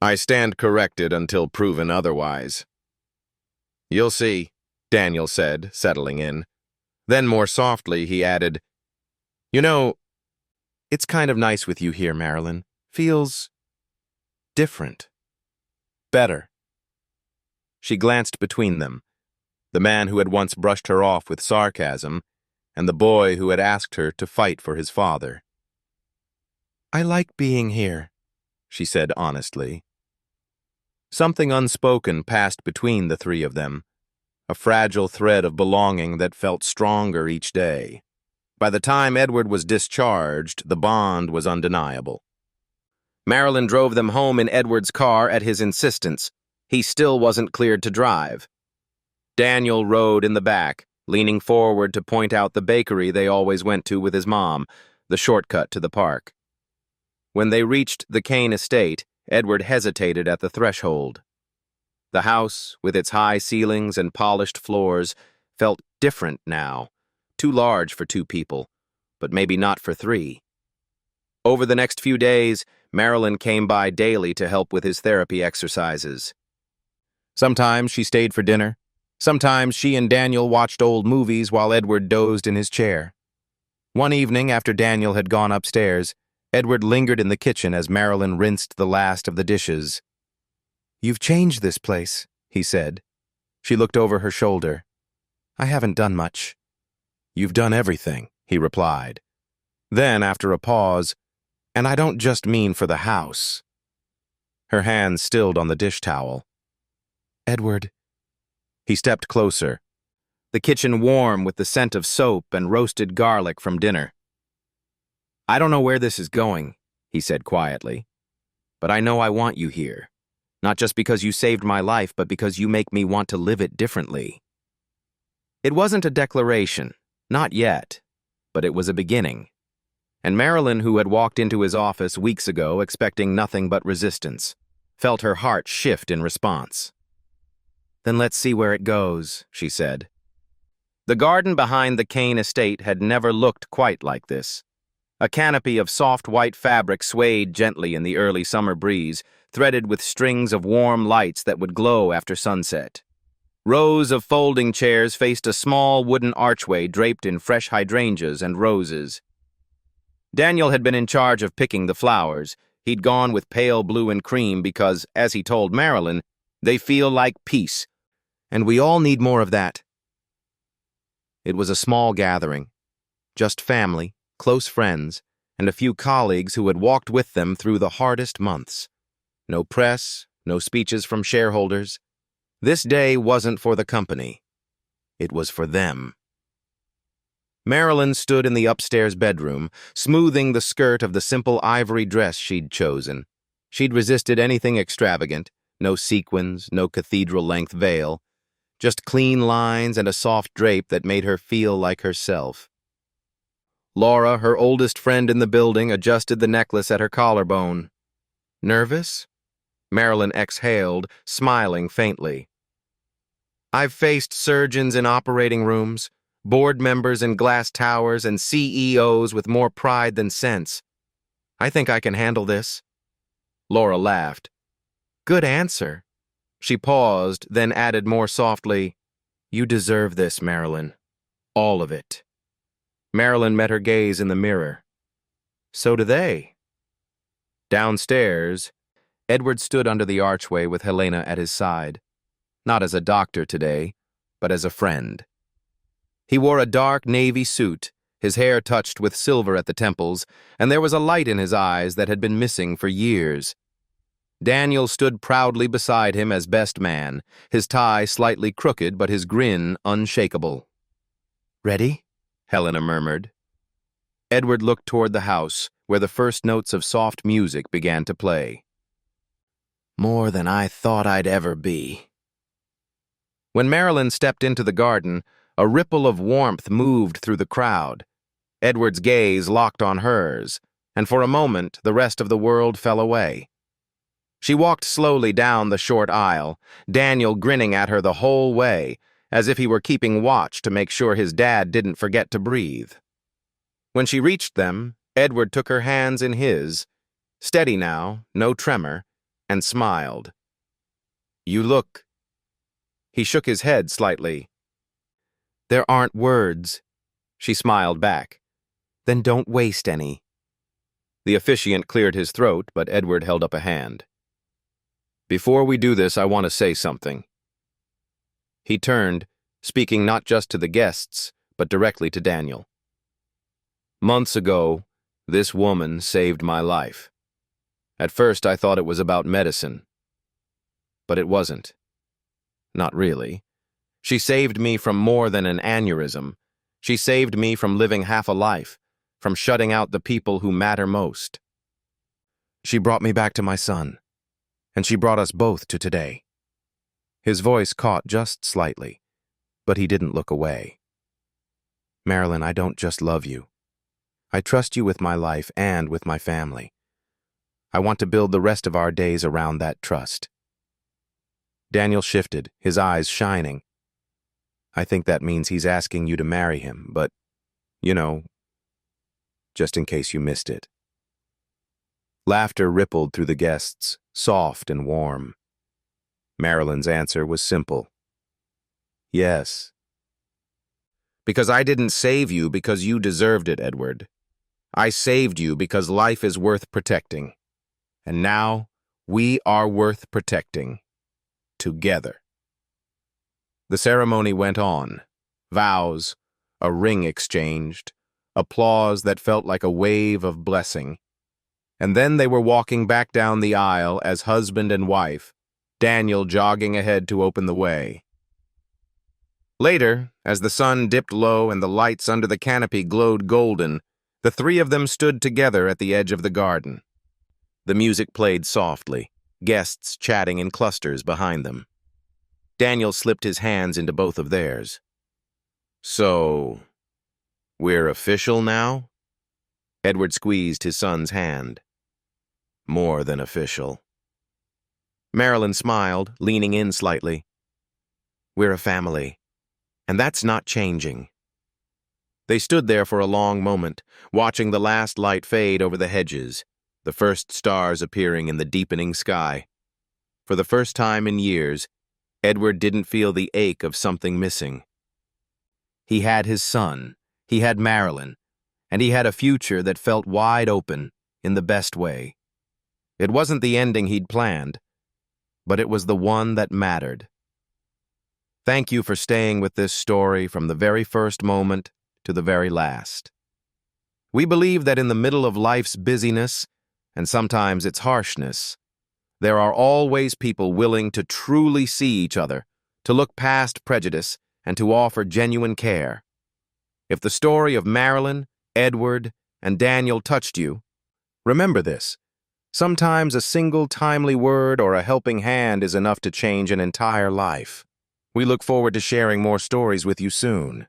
"I stand corrected until proven otherwise." "You'll see," Daniel said, settling in. Then more softly, he added, "You know, it's kind of nice with you here, Marilyn. Feels different. Better." She glanced between them, the man who had once brushed her off with sarcasm, and the boy who had asked her to fight for his father. "I like being here," she said honestly. Something unspoken passed between the 3 of them, a fragile thread of belonging that felt stronger each day. By the time Edward was discharged, the bond was undeniable. Marilyn drove them home in Edward's car at his insistence. He still wasn't cleared to drive. Daniel rode in the back, leaning forward to point out the bakery they always went to with his mom, the shortcut to the park. When they reached the Kane estate, Edward hesitated at the threshold. The house, with its high ceilings and polished floors, felt different now, too large for two people, but maybe not for three. Over the next few days, Marilyn came by daily to help with his therapy exercises. Sometimes she stayed for dinner. Sometimes she and Daniel watched old movies while Edward dozed in his chair. One evening, after Daniel had gone upstairs, Edward lingered in the kitchen as Marilyn rinsed the last of the dishes. "You've changed this place," he said. She looked over her shoulder. "I haven't done much." "You've done everything," he replied. Then, after a pause, "And I don't just mean for the house." Her hand stilled on the dish towel. "Edward." He stepped closer, the kitchen warm with the scent of soap and roasted garlic from dinner. "I don't know where this is going," he said quietly, "but I know I want you here. Not just because you saved my life, but because you make me want to live it differently." It wasn't a declaration, not yet, but it was a beginning. And Marilyn, who had walked into his office weeks ago expecting nothing but resistance, felt her heart shift in response. "Then let's see where it goes," she said. The garden behind the Kane estate had never looked quite like this. A canopy of soft white fabric swayed gently in the early summer breeze, threaded with strings of warm lights that would glow after sunset. Rows of folding chairs faced a small wooden archway draped in fresh hydrangeas and roses. Daniel had been in charge of picking the flowers. He'd gone with pale blue and cream because, as he told Marilyn, they feel like peace, and we all need more of that. It was a small gathering, just family, close friends, and a few colleagues who had walked with them through the hardest months. No press, no speeches from shareholders. This day wasn't for the company. It was for them. Marilyn stood in the upstairs bedroom, smoothing the skirt of the simple ivory dress she'd chosen. She'd resisted anything extravagant, no sequins, no cathedral-length veil, just clean lines and a soft drape that made her feel like herself. Laura, her oldest friend in the building, adjusted the necklace at her collarbone. "Nervous?" Marilyn exhaled, smiling faintly. "I've faced surgeons in operating rooms, board members in glass towers, and CEOs with more pride than sense. I think I can handle this." Laura laughed. "Good answer." She paused, then added more softly, "You deserve this, Marilyn. All of it." Marilyn met her gaze in the mirror. So do they. Downstairs, Edward stood under the archway with Helena at his side. Not as a doctor today, but as a friend. He wore a dark navy suit, his hair touched with silver at the temples, and there was a light in his eyes that had been missing for years. Daniel stood proudly beside him as best man, his tie slightly crooked but his grin unshakable. "Ready?" Helena murmured. Edward looked toward the house, where the first notes of soft music began to play. "More than I thought I'd ever be." When Marilyn stepped into the garden, a ripple of warmth moved through the crowd. Edward's gaze locked on hers, and for a moment the rest of the world fell away. She walked slowly down the short aisle, Daniel grinning at her the whole way, as if he were keeping watch to make sure his dad didn't forget to breathe. When she reached them, Edward took her hands in his, steady now, no tremor, and smiled. "You look..." He shook his head slightly. "There aren't words." She smiled back. "Then don't waste any." The officiant cleared his throat, but Edward held up a hand. "Before we do this, I want to say something." He turned, speaking not just to the guests, but directly to Daniel. "Months ago, this woman saved my life. At first, I thought it was about medicine. But it wasn't. Not really. She saved me from more than an aneurysm. She saved me from living half a life, from shutting out the people who matter most. She brought me back to my son, and she brought us both to today. His voice caught just slightly, but he didn't look away. Marilyn, I don't just love you. I trust you with my life and with my family. I want to build the rest of our days around that trust. Daniel shifted, his eyes shining. I think that means he's asking you to marry him, but, just in case you missed it. Laughter rippled through the guests, soft and warm. Marilyn's answer was simple. Yes. Because I didn't save you because you deserved it, Edward. I saved you because life is worth protecting. And now, we are worth protecting. Together. The ceremony went on. Vows, a ring exchanged, applause that felt like a wave of blessing. And then they were walking back down the aisle as husband and wife, Daniel jogging ahead to open the way. Later, as the sun dipped low and the lights under the canopy glowed golden, the three of them stood together at the edge of the garden. The music played softly, guests chatting in clusters behind them. Daniel slipped his hands into both of theirs. So, we're official now? Edward squeezed his son's hand. More than official. Marilyn smiled, leaning in slightly. We're a family, and that's not changing. They stood there for a long moment, watching the last light fade over the hedges, the first stars appearing in the deepening sky. For the first time in years, Edward didn't feel the ache of something missing. He had his son, he had Marilyn, and he had a future that felt wide open, in the best way. It wasn't the ending he'd planned, but it was the one that mattered. Thank you for staying with this story from the very first moment to the very last. We believe that in the middle of life's busyness, and sometimes its harshness, there are always people willing to truly see each other, to look past prejudice, and to offer genuine care. If the story of Marilyn, Edward, and Daniel touched you, remember this. Sometimes a single timely word or a helping hand is enough to change an entire life. We look forward to sharing more stories with you soon.